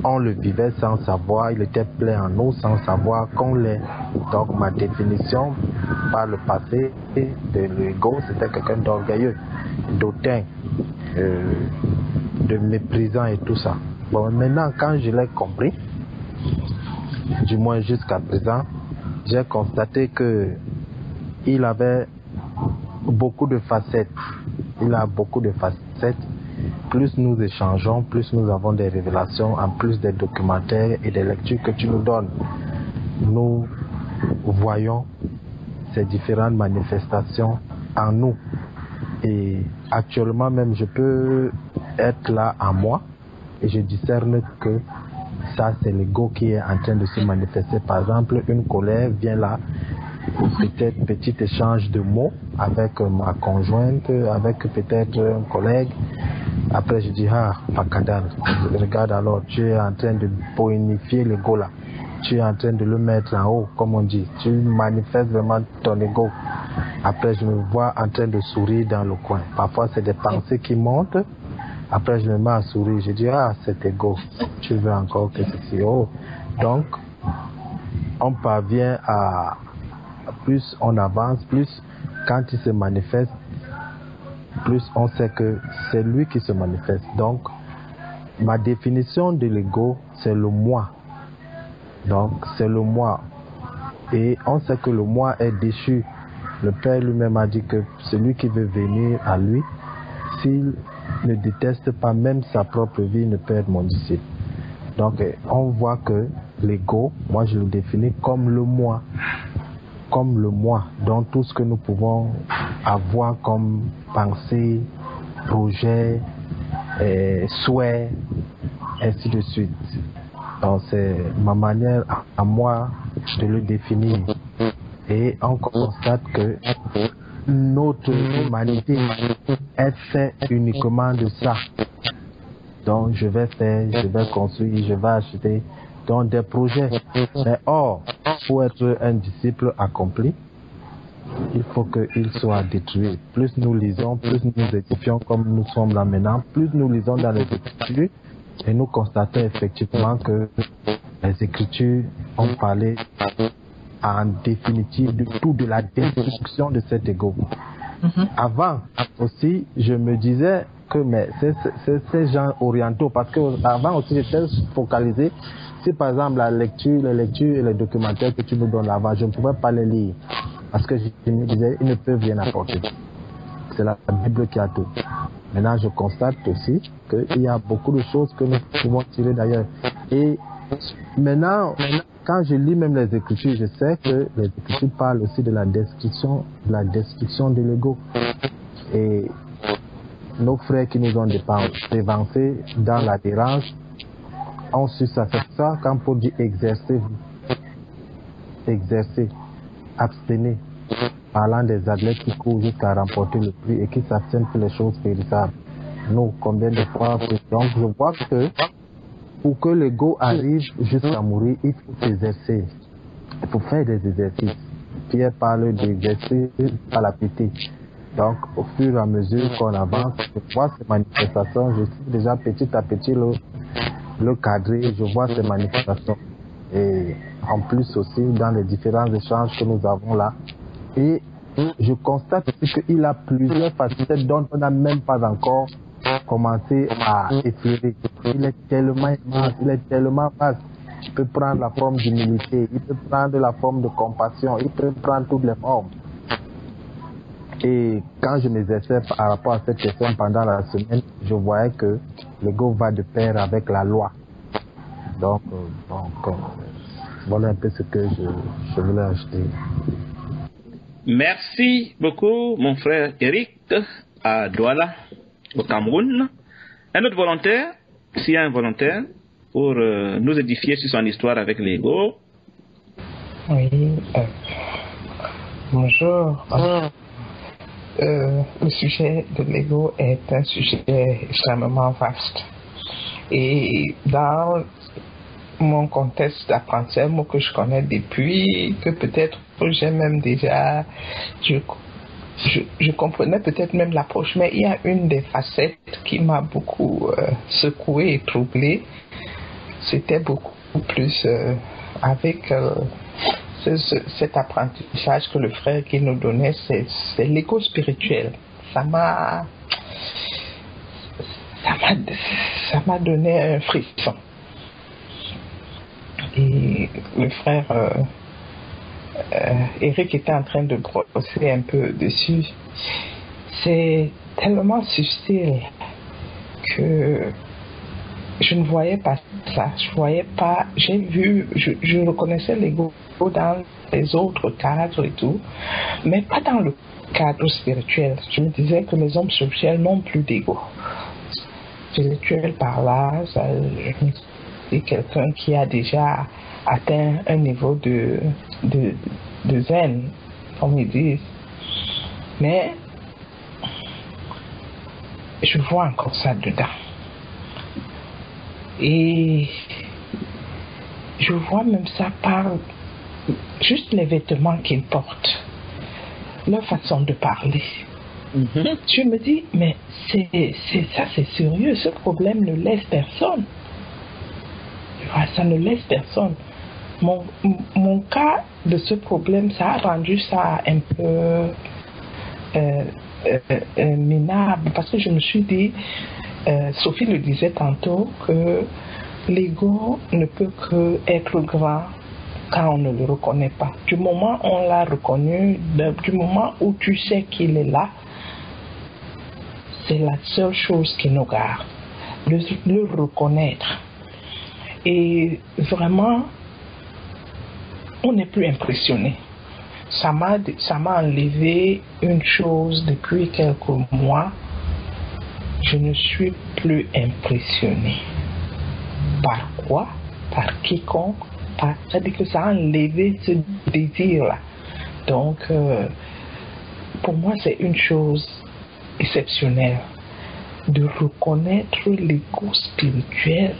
on le vivait sans savoir, il était plein en nous sans savoir qu'on l'est. Donc ma définition par le passé de l'ego, c'était quelqu'un d'orgueilleux, d'hautain, de méprisant et tout ça. Bon, maintenant quand je l'ai compris, du moins jusqu'à présent, j'ai constaté que il avait beaucoup de facettes. Il a beaucoup de facettes. Plus nous échangeons, plus nous avons des révélations, en plus des documentaires et des lectures que tu nous donnes. Nous voyons ces différentes manifestations en nous. Et actuellement même, je peux être là en moi et je discerne que ça, c'est l'ego qui est en train de se manifester. Par exemple, une colère vient là, peut-être petit échange de mots avec ma conjointe, avec peut-être un collègue. Après, je dis, ah, Pakadal, regarde alors, tu es en train de bonifier l'ego là. Tu es en train de le mettre en haut, comme on dit. Tu manifestes vraiment ton ego. Après, je me vois en train de sourire dans le coin. Parfois, c'est des pensées qui montent. Après, je me mets à sourire. Je dis, ah, cet ego, tu veux encore que ceci. Oh. Donc, on parvient à, plus on avance, plus quand il se manifeste, plus on sait que c'est lui qui se manifeste. Donc, ma définition de l'ego, c'est le moi. Donc, c'est le moi. Et on sait que le moi est déchu. Le Père lui-même a dit que celui qui veut venir à lui, s'il ne déteste pas même sa propre vie, ne peut être mon disciple. Donc, on voit que l'ego, moi je le définis comme le moi. Comme le moi, donc tout ce que nous pouvons avoir comme pensée, projet, souhait, ainsi de suite. Donc c'est ma manière à moi de le définir. Et on constate que notre humanité est faite uniquement de ça. Donc je vais faire, je vais construire, je vais acheter. Donc des projets. Mais or, pour être un disciple accompli, il faut qu'il soit détruit. Plus nous lisons, plus nous édifions comme nous sommes là maintenant, plus nous lisons dans les Écritures et nous constatons effectivement que les Écritures ont parlé en définitive de tout, de la destruction de cet ego. Avant aussi, je me disais que mais c'est ces gens orientaux, parce que avant aussi j'étais focalisé. Si par exemple les lectures et les documentaires que tu nous donnes là-bas, je ne pouvais pas les lire. Parce que je me disais, ils ne peuvent rien apporter. C'est la Bible qui a tout. Maintenant, je constate aussi qu'il y a beaucoup de choses que nous pouvons tirer d'ailleurs. Et maintenant, quand je lis même les Écritures, je sais que les Écritures parlent aussi de la destruction de l'ego. Et nos frères qui nous ont dévancés dans la dérange, on suit ça. C'est ça quand Paul dit exercez-vous. exercer, abstenir, parlant des athlètes qui courent jusqu'à remporter le prix et qui s'abstiennent pour les choses périssables. Nous, combien de fois? Donc, je vois que pour que l'ego arrive jusqu'à mourir, il faut s'exercer. Il faut faire des exercices. Pierre parle d'exercice à l'appétit. Donc, au fur et à mesure qu'on avance, je vois ces manifestations. Je suis déjà petit à petit le cadrer. Je vois ces manifestations. Et en plus aussi, dans les différents échanges que nous avons là. Et je constate aussi qu'il a plusieurs facettes dont on n'a même pas encore commencé à effleurer. Il est tellement immense, il est tellement vaste. Il peut prendre la forme d'humilité, il peut prendre la forme de compassion, il peut prendre toutes les formes. Et quand je m'exerçais par rapport à cette question pendant la semaine, je voyais que l'ego va de pair avec la loi. Donc voilà un peu ce que je voulais ajouter. Merci beaucoup, mon frère Eric, à Douala, au Cameroun. Un autre volontaire, s'il y a un volontaire, pour nous édifier sur son histoire avec l'ego. Oui, bonjour. Le sujet de l'ego est un sujet extrêmement vaste. Et dans mon contexte d'apprentissage, moi que je connais depuis, que peut-être j'ai même déjà, je comprenais peut-être même l'approche, mais il y a une des facettes qui m'a beaucoup secoué et troublé. C'était beaucoup plus avec cet apprentissage que le frère qui nous donnait, c'est l'ego spirituel. Ça m'a donné un frisson. Et le frère Eric était en train de brosser un peu dessus. C'est tellement subtil que je ne voyais pas ça. Je voyais pas. J'ai vu, je reconnaissais l'ego dans les autres cadres et tout, mais pas dans le cadre spirituel. Je me disais que les hommes spirituels n'ont plus d'ego. Spirituel par là, c'est quelqu'un qui a déjà atteint un niveau de zen, comme ils disent. Mais je vois encore ça dedans. Et je vois même ça par juste les vêtements qu'ils portent, leur façon de parler. Je me dis, mais ça c'est sérieux, ce problème ne laisse personne. Ça ne laisse personne. Mon cas de ce problème, ça a rendu ça un peu minable, parce que je me suis dit, Sophie le disait tantôt, que l'ego ne peut qu'être grand quand on ne le reconnaît pas. Du moment où on l'a reconnu, du moment où tu sais qu'il est là, c'est la seule chose qui nous garde, le reconnaître. Et vraiment, on n'est plus impressionné. Ça m'a enlevé une chose depuis quelques mois. Je ne suis plus impressionné. Par quoi? Par quiconque? C'est-à-dire que ça a enlevé ce désir-là. Donc, pour moi, c'est une chose exceptionnelle de reconnaître l'ego spirituel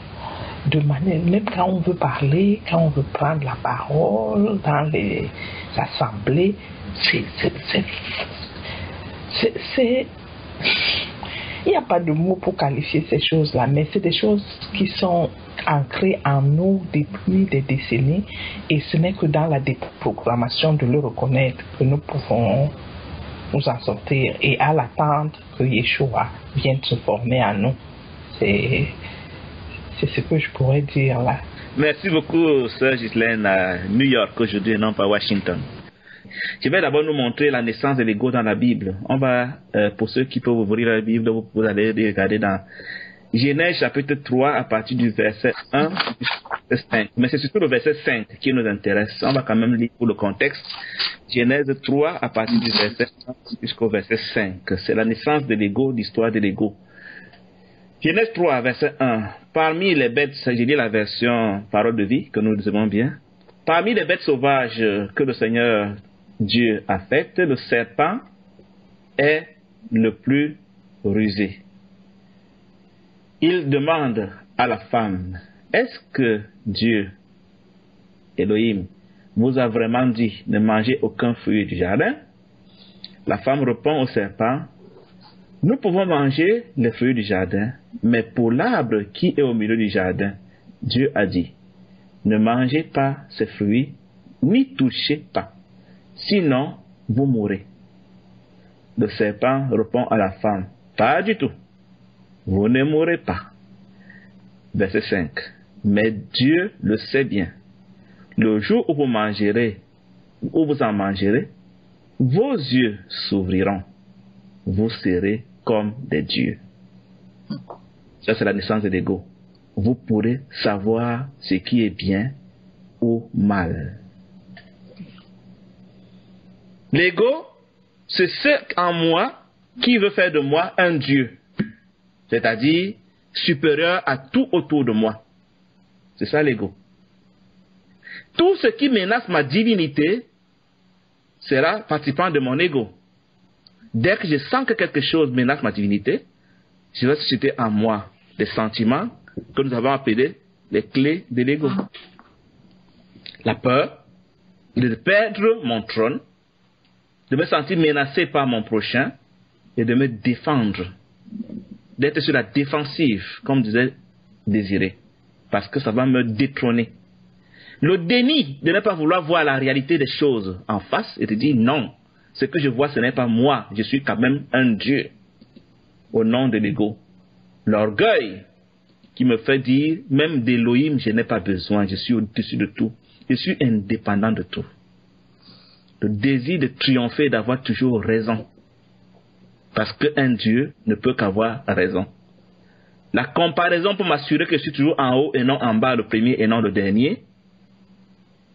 de manière, même quand on veut parler, quand on veut prendre la parole dans les assemblées, il n'y a pas de mots pour qualifier ces choses-là, mais c'est des choses qui sont ancrées en nous depuis des décennies, et ce n'est que dans la déprogrammation de le reconnaître que nous pouvons nous en sortir, et à l'attente que Yeshua vienne se former en nous. C'est ce que je pourrais dire là. Merci beaucoup, Sœur Ghislaine, à New York aujourd'hui et non pas Washington. Je vais d'abord nous montrer la naissance de l'ego dans la Bible. On va, pour ceux qui peuvent ouvrir la Bible, vous allez regarder dans Genèse chapitre 3 à partir du verset 1 jusqu'au 5. Mais c'est surtout le verset 5 qui nous intéresse. On va quand même lire pour le contexte. Genèse 3 à partir du verset 1 jusqu'au verset 5. C'est la naissance de l'ego, l'histoire de l'ego. Genèse 3, verset 1. Parmi les bêtes, j'ai dit la version parole de vie, que nous aimons bien. Parmi les bêtes sauvages que le Seigneur Dieu a faites, le serpent est le plus rusé. Il demande à la femme, est-ce que Dieu, Elohim, vous a vraiment dit ne mangez aucun fruit du jardin? La femme répond au serpent, nous pouvons manger les fruits du jardin, mais pour l'arbre qui est au milieu du jardin, Dieu a dit, ne mangez pas ces fruits, ni touchez pas, sinon vous mourrez. Le serpent répond à la femme, pas du tout, vous ne mourrez pas. Verset 5. Mais Dieu le sait bien. Le jour où vous mangerez, où vous en mangerez, vos yeux s'ouvriront. Vous serez comme des dieux. Ça, c'est la naissance de l'ego. Vous pourrez savoir ce qui est bien ou mal. L'ego, c'est ce en moi qui veut faire de moi un dieu. C'est-à-dire supérieur à tout autour de moi. C'est ça l'ego. Tout ce qui menace ma divinité sera participant de mon ego. Dès que je sens que quelque chose menace ma divinité, je vais susciter en moi des sentiments que nous avons appelés les clés de l'ego. La peur de perdre mon trône, de me sentir menacé par mon prochain et de me défendre. D'être sur la défensive, comme disait Désiré, parce que ça va me détrôner. Le déni de ne pas vouloir voir la réalité des choses en face et de dire non, ce que je vois ce n'est pas moi, je suis quand même un Dieu au nom de l'ego. L'orgueil qui me fait dire même d'Elohim je n'ai pas besoin, je suis au-dessus de tout, je suis indépendant de tout. Le désir de triompher, d'avoir toujours raison. Parce qu'un Dieu ne peut qu'avoir raison. La comparaison pour m'assurer que je suis toujours en haut et non en bas, le premier et non le dernier.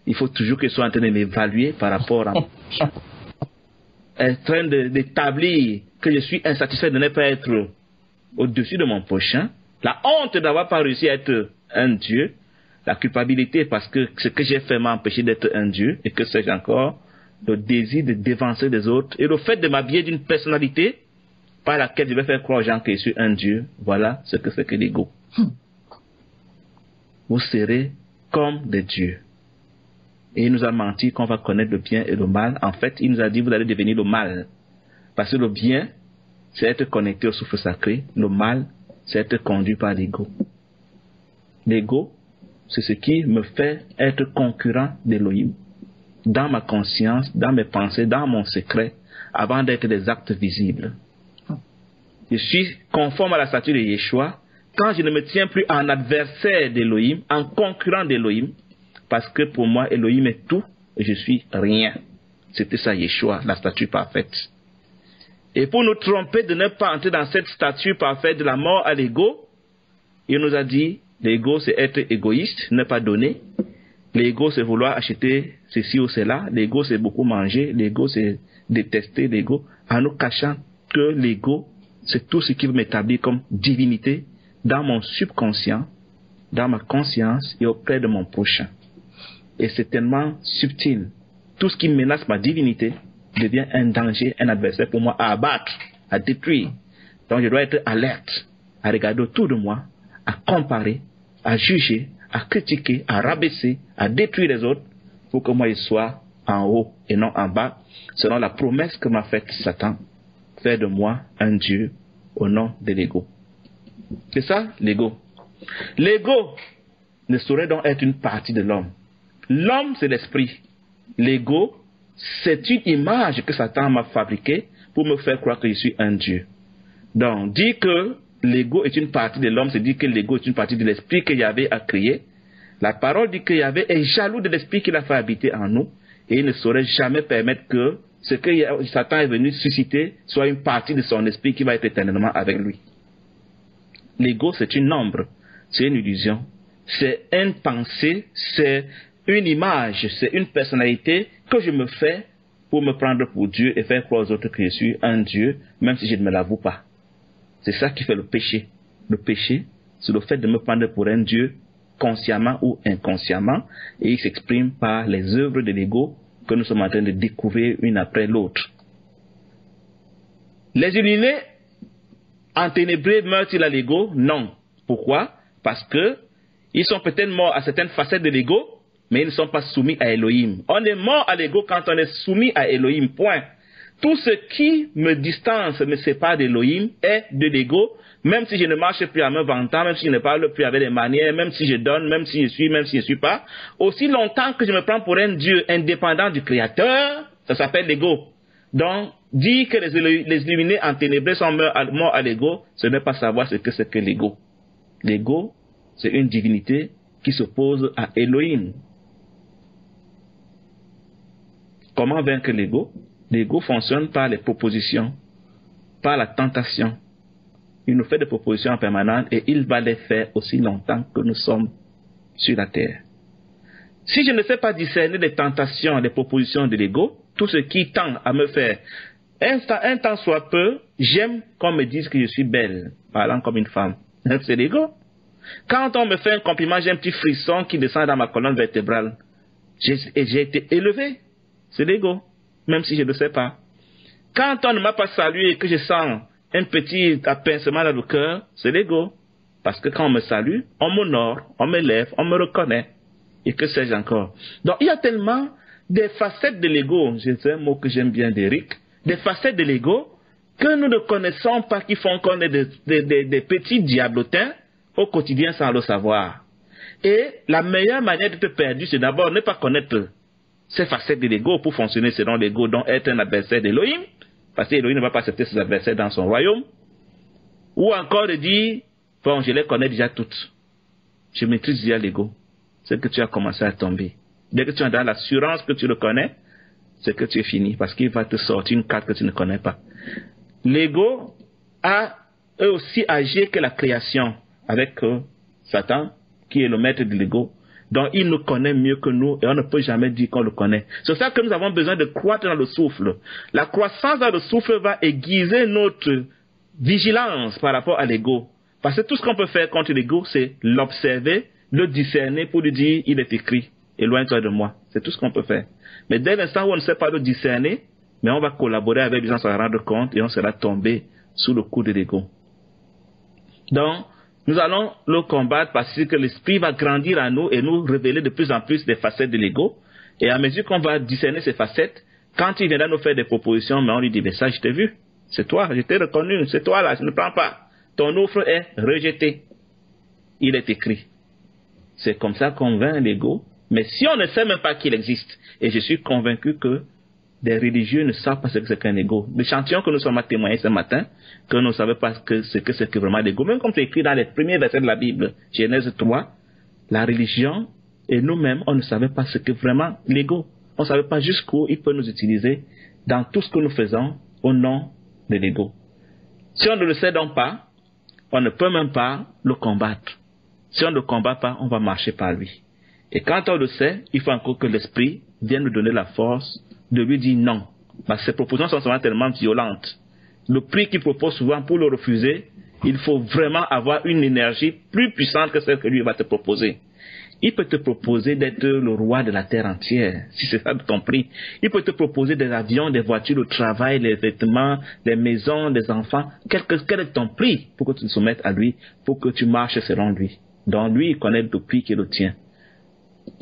Il faut toujours que je sois en train de m'évaluer par rapport à... en train d'établir que je suis insatisfait de ne pas être au-dessus de mon prochain. La honte d'avoir pas réussi à être un Dieu. La culpabilité parce que ce que j'ai fait m'a empêché d'être un Dieu. Et que sais-je encore? Le désir de dévancer des autres. Et le fait de m'habiller d'une personnalité par laquelle je vais faire croire aux gens que je suis un Dieu. Voilà ce que c'est que l'ego. Vous serez comme des dieux. Et il nous a menti qu'on va connaître le bien et le mal. En fait, il nous a dit vous allez devenir le mal. Parce que le bien, c'est être connecté au souffle sacré. Le mal, c'est être conduit par l'ego. L'ego, c'est ce qui me fait être concurrent d'Elohim. Dans ma conscience, dans mes pensées, dans mon secret, avant d'être des actes visibles. Je suis conforme à la statue de Yeshua quand je ne me tiens plus en adversaire d'Elohim, en concurrent d'Elohim, parce que pour moi, Elohim est tout et je suis rien. C'était ça Yeshua, la statue parfaite. Et pour nous tromper de ne pas entrer dans cette statue parfaite de la mort à l'ego, il nous a dit, l'ego c'est être égoïste, ne pas donner. L'ego c'est vouloir acheter ceci ou cela. L'ego c'est beaucoup manger. L'ego c'est détester l'ego. En nous cachant que l'ego c'est tout ce qui veut m'établir comme divinité dans mon subconscient, dans ma conscience et auprès de mon prochain. Et c'est tellement subtil. Tout ce qui menace ma divinité devient un danger, un adversaire pour moi à abattre, à détruire. Donc je dois être alerte, à regarder autour de moi, à comparer, à juger, à critiquer, à rabaisser, à détruire les autres pour que moi je sois en haut et non en bas, selon la promesse que m'a faite Satan, faire de moi un Dieu au nom de l'ego. C'est ça l'ego. L'ego ne saurait donc être une partie de l'homme. L'homme c'est l'esprit. L'ego c'est une image que Satan m'a fabriquée pour me faire croire que je suis un Dieu. Donc dire que l'ego est une partie de l'homme, c'est dire que l'ego est une partie de l'esprit que Yahvé a créé. La parole dit que Yahvé est jaloux de l'esprit qu'il a fait habiter en nous et il ne saurait jamais permettre que ce que Satan est venu susciter soit une partie de son esprit qui va être éternellement avec lui. L'ego c'est une ombre, c'est une illusion, c'est une pensée, c'est une image, c'est une personnalité que je me fais pour me prendre pour Dieu et faire croire aux autres que je suis un Dieu, même si je ne me l'avoue pas. C'est ça qui fait le péché. Le péché, c'est le fait de me prendre pour un Dieu consciemment ou inconsciemment, et il s'exprime par les œuvres de l'ego que nous sommes en train de découvrir une après l'autre. Les illuminés enténébrés meurent-ils à l'ego? Non. Pourquoi? Parce que ils sont peut-être morts à certaines facettes de l'ego, mais ils ne sont pas soumis à Elohim. On est mort à l'ego quand on est soumis à Elohim, point. Tout ce qui me distance, me sépare d'Elohim est de l'ego, même si je ne marche plus à me vantant, même si je ne parle plus avec des manières, même si je donne, même si je suis, même si je ne suis pas. Aussi longtemps que je me prends pour un Dieu indépendant du Créateur, ça s'appelle l'ego. Donc, dire que les illuminés enténébrés sont morts à l'ego, ce n'est pas savoir ce que c'est que l'ego. L'ego, c'est une divinité qui s'oppose à Elohim. Comment vaincre l'ego? L'ego fonctionne par les propositions, par la tentation. Il nous fait des propositions en permanence et il va les faire aussi longtemps que nous sommes sur la terre. Si je ne sais pas discerner les tentations, les propositions de l'ego, tout ce qui tend à me faire un temps soit peu, j'aime qu'on me dise que je suis belle, parlant comme une femme. C'est l'ego. Quand on me fait un compliment, j'ai un petit frisson qui descend dans ma colonne vertébrale. J'ai été élevé. C'est l'ego, même si je ne le sais pas. Quand on ne m'a pas salué et que je sens un petit apincement dans le cœur, c'est l'ego. Parce que quand on me salue, on m'honore, on m'élève, on me reconnaît. Et que sais-je encore? Donc il y a tellement des facettes de l'ego, c'est un mot que j'aime bien d'Éric, des facettes de l'ego que nous ne connaissons pas, qui font qu'on est des petits diablotins au quotidien sans le savoir. Et la meilleure manière d'être perdu, c'est d'abord ne pas connaître ces facettes de l'ego pour fonctionner selon l'ego, donc être un adversaire d'Elohim, parce qu'Elohim ne va pas accepter ses adversaires dans son royaume, ou encore de dire, bon, je les connais déjà toutes, je maîtrise déjà l'ego, c'est que tu as commencé à tomber. Dès que tu es dans l'assurance que tu le connais, c'est que tu es fini, parce qu'il va te sortir une carte que tu ne connais pas. L'ego a eux aussi agi que la création, avec Satan, qui est le maître de l'ego. Donc il nous connaît mieux que nous et on ne peut jamais dire qu'on le connaît. C'est ça que nous avons besoin de croître dans le souffle. La croissance dans le souffle va aiguiser notre vigilance par rapport à l'ego. Parce que tout ce qu'on peut faire contre l'ego, c'est l'observer, le discerner pour lui dire il est écrit, éloigne-toi de moi. C'est tout ce qu'on peut faire. Mais dès l'instant où on ne sait pas le discerner, mais on va collaborer avec les gens sans se rendre compte et on sera tombé sous le coup de l'ego. Donc, nous allons le combattre parce que l'esprit va grandir en nous et nous révéler de plus en plus des facettes de l'ego. Et à mesure qu'on va discerner ces facettes, quand il viendra nous faire des propositions, mais on lui dit, mais ça, je t'ai vu. C'est toi, je t'ai reconnu. C'est toi là, je ne prends pas. Ton offre est rejetée. Il est écrit. C'est comme ça qu'on vainc l'ego. Mais si on ne sait même pas qu'il existe, et je suis convaincu que des religieux ne savent pas ce que c'est qu'un ego. L'échantillon que nous sommes à témoigner ce matin, que nous ne savons pas ce que c'est que vraiment l'ego. Même comme c'est écrit dans les premiers versets de la Bible, Genèse 3, la religion et nous-mêmes, on ne savait pas ce que vraiment l'ego. On ne savait pas jusqu'où il peut nous utiliser dans tout ce que nous faisons au nom de l'ego. Si on ne le sait donc pas, on ne peut même pas le combattre. Si on ne le combat pas, on va marcher par lui. Et quand on le sait, il faut encore que l'esprit vienne nous donner la force de lui dire non. Parce que ses propositions sont souvent tellement violentes. Le prix qu'il propose souvent pour le refuser, il faut vraiment avoir une énergie plus puissante que celle que lui va te proposer. Il peut te proposer d'être le roi de la terre entière, si c'est ça ton prix. Il peut te proposer des avions, des voitures, le travail, les vêtements, les maisons, les enfants. Quel est ton prix pour que tu te soumettes à lui, pour que tu marches selon lui. Donc lui, il connaît le prix qui est le tien.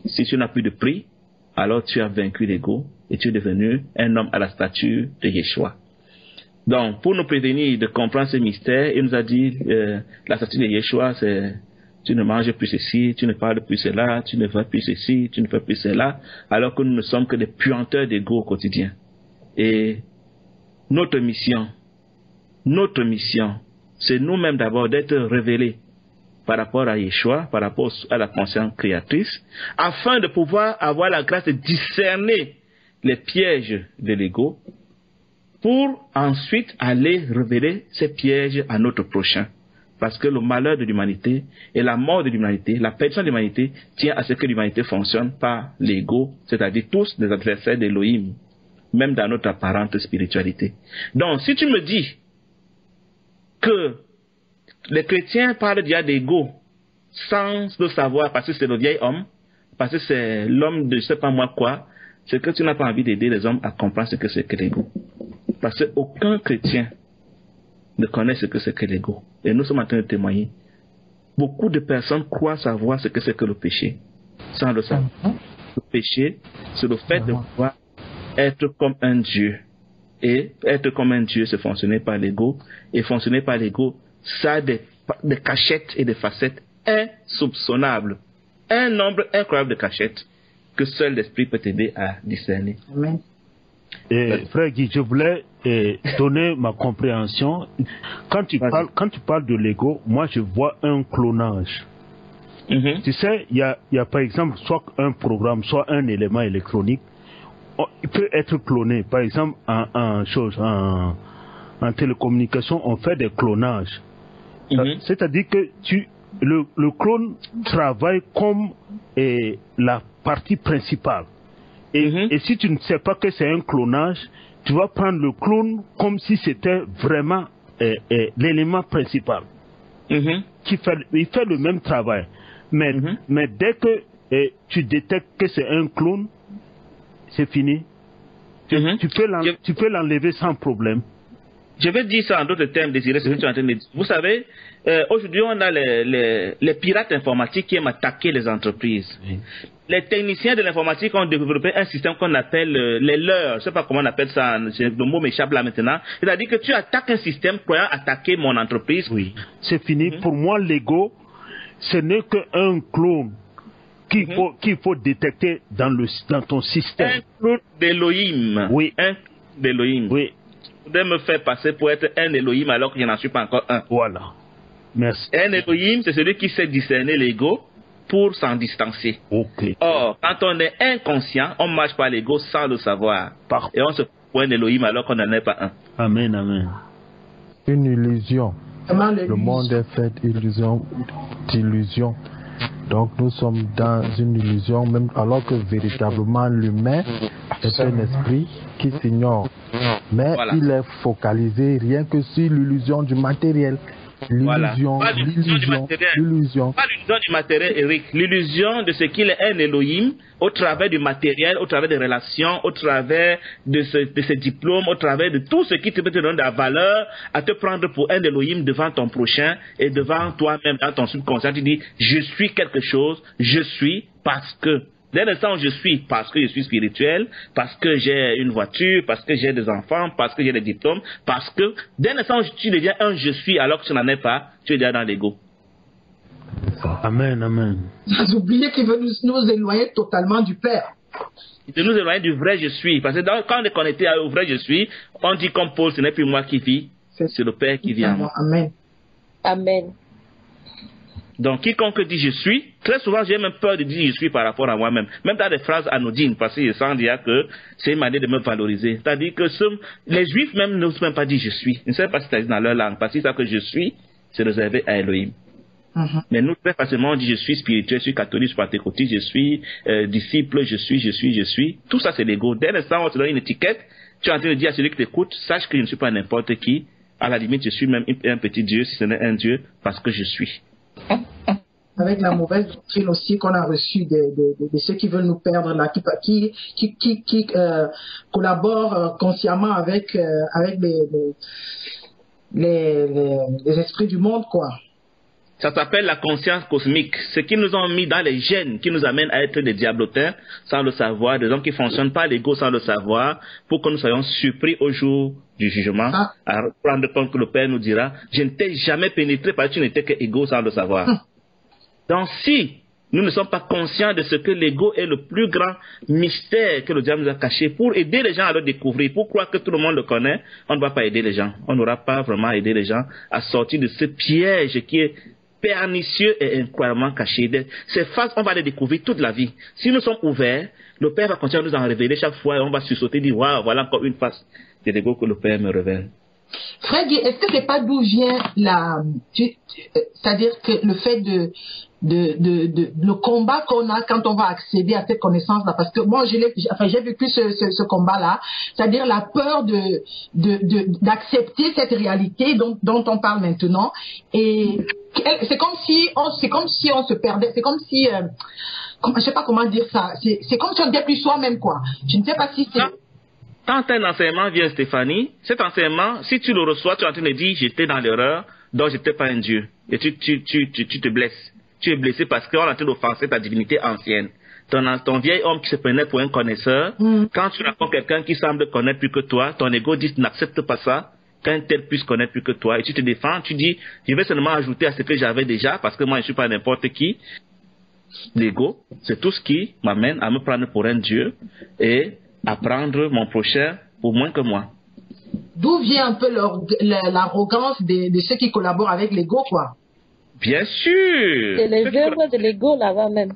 Si tu n'as plus de prix, alors tu as vaincu l'ego et tu es devenu un homme à la stature de Yeshua. Donc, pour nous prévenir de comprendre ce mystère, il nous a dit, la stature de Yeshua, c'est tu ne manges plus ceci, tu ne parles plus cela, tu ne fais plus ceci, tu ne fais plus cela, alors que nous ne sommes que des puanteurs d'ego au quotidien. Et notre mission, c'est nous-mêmes d'abord d'être révélés par rapport à Yeshua, par rapport à la conscience créatrice, afin de pouvoir avoir la grâce de discerner les pièges de l'ego, pour ensuite aller révéler ces pièges à notre prochain. Parce que le malheur de l'humanité et la mort de l'humanité, la perdition de l'humanité, tient à ce que l'humanité fonctionne par l'ego, c'est-à-dire tous des adversaires d'Elohim, même dans notre apparente spiritualité. Donc, si tu me dis que les chrétiens parlent déjà d'ego, sans le savoir, parce que c'est le vieil homme, parce que c'est l'homme de je sais pas moi quoi, c'est que tu n'as pas envie d'aider les hommes à comprendre ce que c'est que l'ego. Parce qu'aucun chrétien ne connaît ce que c'est que l'ego. Et nous sommes en train de témoigner. Beaucoup de personnes croient savoir ce que c'est que le péché, sans le savoir. Le péché, c'est le fait de pouvoir être comme un Dieu. Et être comme un Dieu, c'est fonctionner par l'ego. Et fonctionner par l'ego, ça a des cachettes et des facettes insoupçonnables. Un nombre incroyable de cachettes que seul l'esprit peut t'aider à discerner. Amen. Et frère Guy, je voulais donner ma compréhension. Quand tu parles de l'ego, moi je vois un clonage. Tu sais, il y a par exemple soit un programme, soit un élément électronique. Il peut être cloné. Par exemple, en télécommunication, on fait des clonages. C'est-à-dire que le clone travaille comme la partie principale. Et si tu ne sais pas que c'est un clonage, tu vas prendre le clone comme si c'était vraiment l'élément principal. Il fait le même travail. Mais dès que tu détectes que c'est un clone, c'est fini. Tu peux l'enlever sans problème. Je vais dire ça en d'autres termes, Désiré, ce que tu es en train de dire. Vous savez, aujourd'hui, on a les pirates informatiques qui aiment attaquer les entreprises. Les techniciens de l'informatique ont développé un système qu'on appelle les leurs. Je ne sais pas comment on appelle ça, le mot m'échappe là maintenant. C'est-à-dire que tu attaques un système croyant attaquer mon entreprise. Oui, c'est fini. Pour moi, l'ego, ce n'est qu'un clone qu'il faut détecter dans ton système. Un clone d'Elohim. Oui. Un d'Elohim. Oui. De me faire passer pour être un Elohim alors que je n'en suis pas encore un. Voilà. Merci. Un Elohim, c'est celui qui sait discerner l'ego pour s'en distancer. Okay. Or, quand on est inconscient, on marche par l'ego sans le savoir. Et on se prend un Elohim alors qu'on n'en est pas un. Amen, amen. Une illusion. Le monde est fait d'illusions. Donc nous sommes dans une illusion, même alors que véritablement l'humain est un esprit qui s'ignore. Mais il est focalisé rien que sur l'illusion du matériel. L'illusion, Pas l'illusion du matériel, Eric. L'illusion de ce qu'il est un Elohim au travers du matériel, au travers des relations, au travers de ses diplômes, au travers de tout ce qui te peut te donner de la valeur à te prendre pour un Elohim devant ton prochain et devant toi-même dans ton subconscient. Tu dis, je suis quelque chose, je suis parce que. Dès l'instant où je suis, parce que je suis spirituel, parce que j'ai une voiture, parce que j'ai des enfants, parce que j'ai des diplômes, parce que dès l'instant où tu deviens un je suis alors que tu n'en es pas, tu es déjà dans l'ego. Amen, amen. Vous oubliez qu'il veut nous éloigner totalement du Père. De nous éloigner du vrai je suis. Parce que quand on est connecté au vrai je suis, on dit comme Paul, ce n'est plus moi qui vis, c'est le Père qui vit en moi. Amen. Amen. Donc, quiconque dit je suis, très souvent j'ai même peur de dire je suis par rapport à moi-même. Même dans des phrases anodines, parce que je sens dire que c'est une manière de me valoriser. C'est-à-dire que les juifs même n'osent même pas dire je suis. Ils ne savent pas si c'est dans leur langue, parce qu'ils savent que je suis, c'est réservé à Elohim. Mais nous, très facilement, on dit je suis spirituel, je suis catholique, je suis pentecôtiste, je suis disciple, je suis. Tout ça, c'est l'ego. Dès l'instant où on te donne une étiquette, tu es en train de dire à celui qui t'écoute, sache que je ne suis pas n'importe qui. À la limite, je suis même un petit Dieu, si ce n'est un Dieu, parce que je suis. Avec la mauvaise doctrine aussi qu'on a reçue de ceux qui veulent nous perdre là, qui collaborent consciemment avec les esprits du monde, quoi. Ça s'appelle la conscience cosmique. Ce qu'ils nous ont mis dans les gènes qui nous amènent à être des diablotins sans le savoir, des hommes qui ne fonctionnent pas l'ego sans le savoir, pour que nous soyons surpris au jour du jugement, à prendre compte que le Père nous dira, je ne t'ai jamais pénétré parce que tu n'étais que égo sans le savoir. Donc si nous ne sommes pas conscients de ce que l'ego est le plus grand mystère que le diable nous a caché, pour aider les gens à le découvrir, pour croire que tout le monde le connaît, on ne va pas aider les gens. On n'aura pas vraiment aidé les gens à sortir de ce piège qui est pernicieux et incroyablement caché. Ces phases, on va les découvrir toute la vie. Si nous sommes ouverts, le Père va continuer à nous en révéler chaque fois et on va sursauter et dire, waouh, voilà encore une face de l'ego que le Père me révèle. Frère Guy, est-ce que c'est pas d'où vient c'est-à-dire que le fait le combat qu'on a quand on va accéder à cette connaissance-là, parce que moi j'ai vécu ce combat-là, c'est-à-dire la peur d'accepter cette réalité dont on parle maintenant, et c'est comme si on se perdait, c'est comme si, je sais pas comment dire ça, c'est comme si on n'était plus soi-même, quoi. Je ne sais pas si c'est... Quand un enseignement vient, Stéphanie, cet enseignement, si tu le reçois, tu es en train de dire, j'étais dans l'erreur, donc j'étais pas un Dieu. Et tu te blesses. Tu es blessé parce qu'on est en train d'offenser ta divinité ancienne. Ton vieil homme qui se prenait pour un connaisseur, quand tu rencontres quelqu'un qui semble connaître plus que toi, ton ego dit, n'accepte pas ça, qu'un tel puisse connaître plus que toi. Et tu te défends, tu dis, je vais seulement ajouter à ce que j'avais déjà, parce que moi, je ne suis pas n'importe qui. L'ego, c'est tout ce qui m'amène à me prendre pour un Dieu et à prendre mon prochain pour moins que moi. D'où vient un peu l'arrogance de ceux qui collaborent avec l'ego, quoi? Bien sûr. C'est les œuvres de l'ego là-bas même.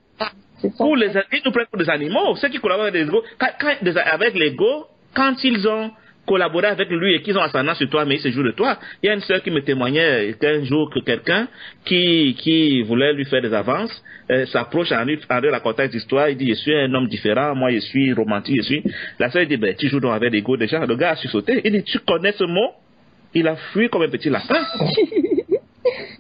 Pour ils nous prennent pour des animaux. Ceux qui collaborent avec l'ego, quand ils ont collaboré avec lui et qu'ils ont ascendant sur toi, mais ils se jouent de toi. Il y a une sœur qui me témoignait qu'un jour que quelqu'un qui voulait lui faire des avances s'approche en lui racontant des histoires. Il dit, je suis un homme différent, moi je suis romantique, La sœur dit, ben, tu joues donc avec l'ego déjà. Le gars a sursauté. Il dit, tu connais ce mot? Il a fui comme un petit lapin.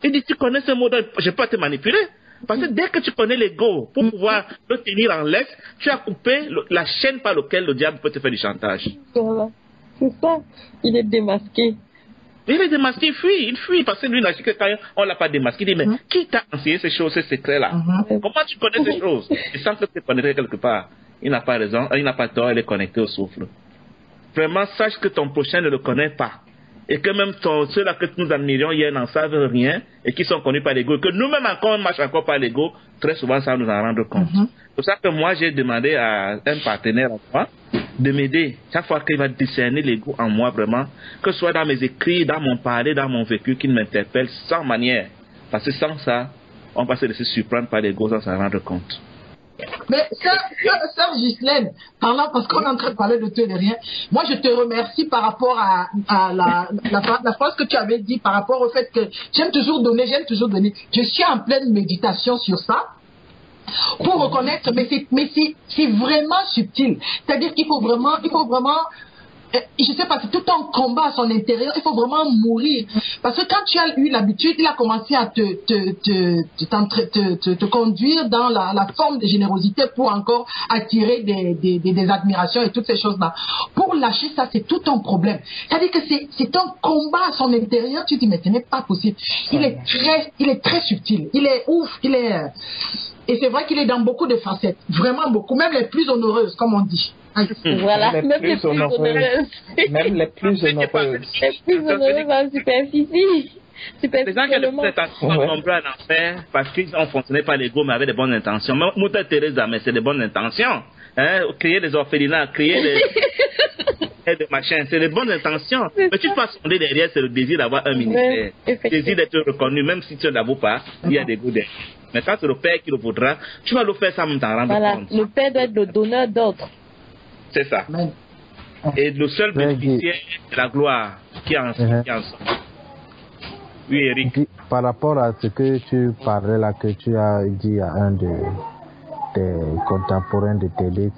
Il dit, tu connais ce mot, donc je peux pas te manipuler. Parce que dès que tu connais l'ego, pour pouvoir le tenir en laisse, tu as coupé la chaîne par laquelle le diable peut te faire du chantage. Voilà. C'est ça. Il est démasqué. Il est démasqué, il fuit. Parce que lui, quand on ne l'a pas démasqué, il dit, mais qui t'a enseigné ces choses, ces secrets-là? Comment tu connais ces choses? Tu sens que tu connaîtrais quelque part. Il n'a pas raison, il n'a pas tort, il est connecté au souffle. Vraiment, sache que ton prochain ne le connaît pas. Et que même ceux-là que nous admirions hier n'en savent rien et qui sont connus par l'ego, et que nous-mêmes encore on marche encore par l'ego, très souvent ça nous en rendre compte. C'est pour ça que moi j'ai demandé à un partenaire à moi de m'aider chaque fois qu'il va discerner l'ego en moi vraiment, que ce soit dans mes écrits, dans mon parler, dans mon vécu, qu'il m'interpelle sans manière. Parce que sans ça, on va se laisser surprendre par l'ego sans s'en rendre compte. Mais sœur Ghislaine, parce qu'on est en train de parler de tout et de rien, moi je te remercie par rapport à la phrase que tu avais dit par rapport au fait que j'aime toujours donner. Je suis en pleine méditation sur ça pour reconnaître, mais c'est vraiment subtil. C'est-à-dire qu'il faut vraiment, je sais pas, c'est tout un combat à son intérieur, il faut vraiment mourir. Parce que quand tu as eu l'habitude, il a commencé à te conduire dans la forme de générosité pour encore attirer des admirations et toutes ces choses-là. Pour lâcher ça, c'est tout un problème. C'est-à-dire que c'est un combat à son intérieur, tu te dis, mais ce n'est pas possible. Il est très subtil, il est ouf, et c'est vrai qu'il est dans beaucoup de facettes, vraiment beaucoup, même les plus honoreuses, comme on dit. Voilà, même les plus honoreuses. Même les plus honoreuses. Les plus honoreuses en superficie. Les gens qui ont des intentions sont nombreux en enfer parce qu'ils ont fonctionné par l'ego mais avec de bonnes intentions. Mother Teresa, mais c'est de bonnes intentions. Créer des orphelinats, créer des machins, c'est de bonnes intentions. Mais tu peux sonder derrière, c'est le désir d'avoir un ministère. Le désir d'être reconnu, même si tu ne l'avoues pas, il y a des goûts derrière. Mais quand c'est le Père qui le voudra, tu vas le faire sans t'en rendre compte. Le Père doit être le donneur d'ordre. C'est ça. Et le seul bénéficiaire, c'est la gloire qui est en soi. Oui, Eric. Par rapport à ce que tu parlais là, que tu as dit à un des contemporains de TD,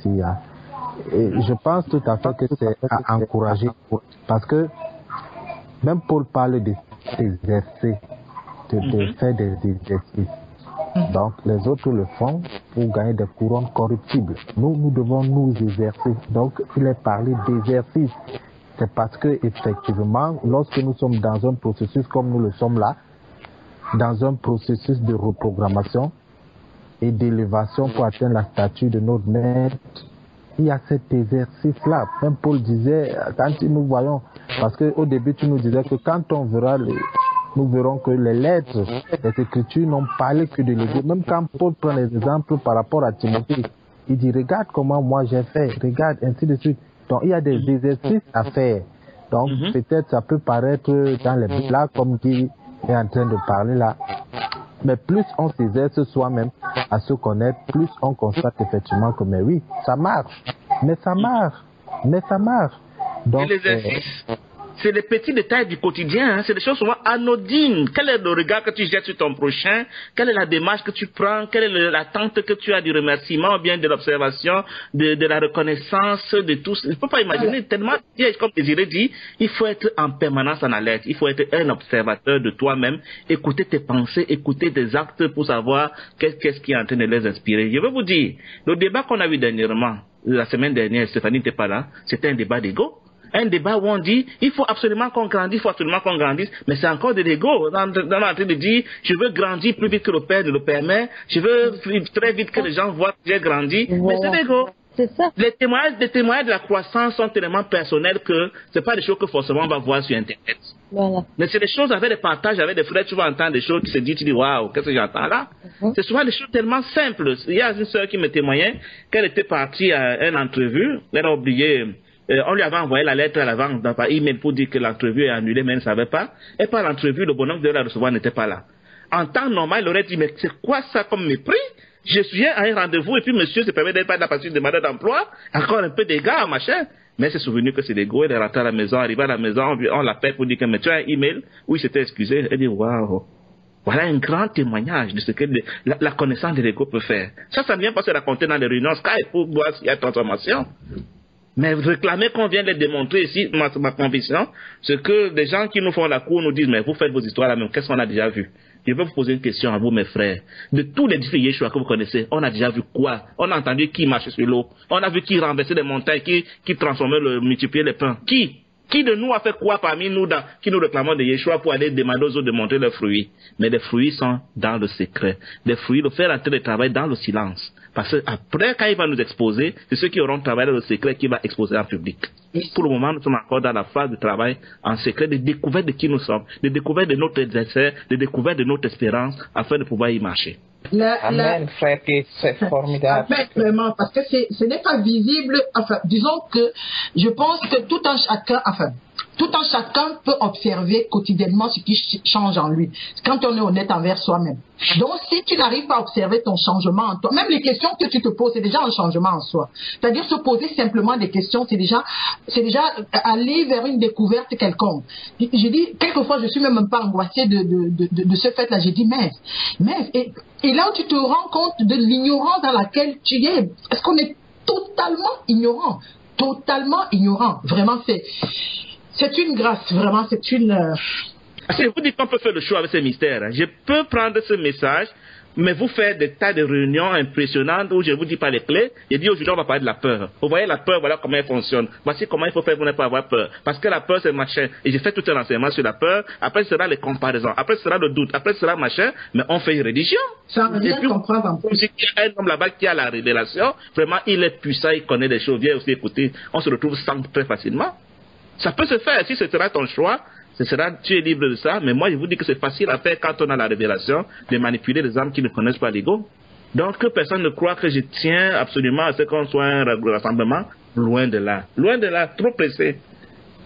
je pense tout à fait que c'est à encourager. Parce que même Paul parle d'exercer, de faire des exercices. Donc les autres le font pour gagner des couronnes corruptibles. Nous devons nous exercer. Donc il est parlé d'exercice. C'est parce que effectivement, lorsque nous sommes dans un processus comme nous le sommes là, dans un processus de reprogrammation et d'élévation pour atteindre la statue de notre maître, il y a cet exercice-là. Même Paul disait, quand nous voyons, parce qu'au début tu nous disais que quand on verra nous verrons que les lettres, les écritures n'ont parlé que de l'ego. Même quand Paul prend les exemples par rapport à Timothée, il dit, regarde comment moi j'ai fait, regarde, ainsi de suite. Donc il y a des exercices à faire. Donc peut-être ça peut paraître dans les blagues comme qui est en train de parler là. Mais plus on s'exerce soi-même à se connaître, plus on constate effectivement que mais oui, ça marche. Mais ça marche. Donc, l'exercice, c'est les petits détails du quotidien, hein. C'est des choses souvent anodines. Quel est le regard que tu jettes sur ton prochain? Quelle est la démarche que tu prends? Quelle est l'attente que tu as du remerciement, ou bien de l'observation, de la reconnaissance, de tout? Je ne peux pas imaginer tellement, comme Désiré dit, il faut être en permanence en alerte. Il faut être un observateur de toi-même, écouter tes pensées, écouter tes actes pour savoir qu'est-ce qui est en train de les inspirer. Je veux vous dire, le débat qu'on a eu dernièrement, la semaine dernière, Stéphanie n'était pas là, c'était un débat d'ego. Un débat où on dit, il faut absolument qu'on grandisse, mais c'est encore de l'ego. On est en train de dire, je veux grandir plus vite que le père ne le permet, je veux très vite que les gens voient que j'ai grandi, mais c'est l'ego. C'est ça. Les témoignages de la croissance sont tellement personnels que c'est pas des choses que forcément on va voir sur Internet. Voilà. Mais c'est des choses avec des partages, avec des frères, tu vas entendre des choses, tu te dis, waouh, qu'est-ce que j'entends là? C'est souvent des choses tellement simples. Il y a une sœur qui me témoignait qu'elle était partie à une entrevue, elle a oublié. On lui avait envoyé la lettre à l'avant par email pour dire que l'entrevue est annulée, mais elle ne savait pas. Et par l'entrevue, le bonhomme qui devait la recevoir n'était pas là. En temps normal, il aurait dit, mais c'est quoi ça comme mépris? Je suis à un rendez-vous et puis monsieur se permet d'être pas de la partie de demandeur d'emploi, encore un peu d'égard, machin. Mais elle s'est souvenu que c'est l'ego, elle est rentrée à la maison, arrivée à la maison, on l'appelle pour dire que mais tu as un email où il s'était excusé. Elle dit, waouh. Voilà un grand témoignage de ce que la connaissance de l'ego peut faire. Ça ne vient pas se raconter dans les réunions Skype pour voir s'il y a transformation. Mais réclamer qu'on vient de démontrer ici, ma conviction, c'est que les gens qui nous font la cour nous disent, mais vous faites vos histoires là même, qu'est-ce qu'on a déjà vu? Je vais vous poser une question à vous, mes frères. De tous les disciples Yeshua que vous connaissez, on a déjà vu quoi? On a entendu qui marchait sur l'eau. On a vu qui renversait des montagnes, qui transformait, multipliait les pains. Qui de nous a fait quoi parmi nous qui nous réclamons de Yeshua pour aller demander aux autres de montrer leurs fruits? Mais les fruits sont dans le secret. Les fruits, le faire entrer le travail dans le silence. Parce que après, quand il va nous exposer, c'est ceux qui auront travaillé dans le secret qui va exposer en public. Pour le moment, nous sommes encore dans la phase de travail en secret, de découverte de qui nous sommes, de découverte de notre essai, de découverte de notre espérance, afin de pouvoir y marcher. Amen, frère, c'est formidable. Amen, vraiment, parce que ce n'est pas visible. Enfin, disons que je pense que tout un chacun peut observer quotidiennement ce qui change en lui, quand on est honnête envers soi-même. Donc, si tu n'arrives pas à observer ton changement en toi, même les questions que tu te poses, c'est déjà un changement en soi. C'est-à-dire se poser simplement des questions, c'est déjà aller vers une découverte quelconque. Je dis, quelquefois, je suis même pas angoissée de ce fait-là. J'ai dit, mince. Et là où tu te rends compte de l'ignorance dans laquelle tu es. Est-ce qu'on est totalement ignorant? Totalement ignorant. Vraiment, c'est une grâce, vraiment, c'est une... Je vous dis qu'on peut faire le choix avec ces mystères. Je peux prendre ce message, mais vous faire des tas de réunions impressionnantes où je vous dis pas les clés. Je dis aujourd'hui on va parler de la peur. Vous voyez la peur, voilà comment elle fonctionne. Voici comment il faut faire pour ne pas avoir peur. Parce que la peur c'est machin. Et j'ai fait tout un enseignement sur la peur. Après ce sera les comparaisons. Après ce sera le doute. Après ce sera machin. Mais on fait une religion. Ça et puis il y a un homme là-bas qui a la révélation. Vraiment il est puissant, il connaît des choses. Viens aussi écouter. On se retrouve sans très facilement. Ça peut se faire. Si ce sera ton choix, tu es libre de ça, mais moi je vous dis que c'est facile à faire quand on a la révélation, de manipuler les âmes qui ne connaissent pas l'ego. Donc que personne ne croit que je tiens absolument à ce qu'on soit un rassemblement, loin de là, trop pressé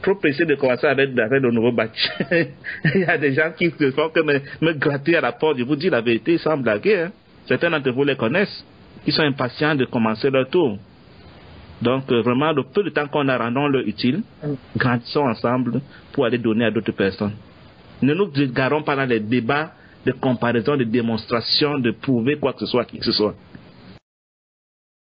de commencer avec le nouveau batch. Il y a des gens qui ne font que me gratter à la porte, je vous dis la vérité sans blaguer, hein. Certains d'entre vous les connaissent, qui sont impatients de commencer leur tour. Donc, vraiment, le peu de temps qu'on a, rendons-le utile, grandissons ensemble pour aller donner à d'autres personnes. Ne nous égarons pas dans les débats de comparaison, de démonstration, de prouver quoi que ce soit à qui que ce soit.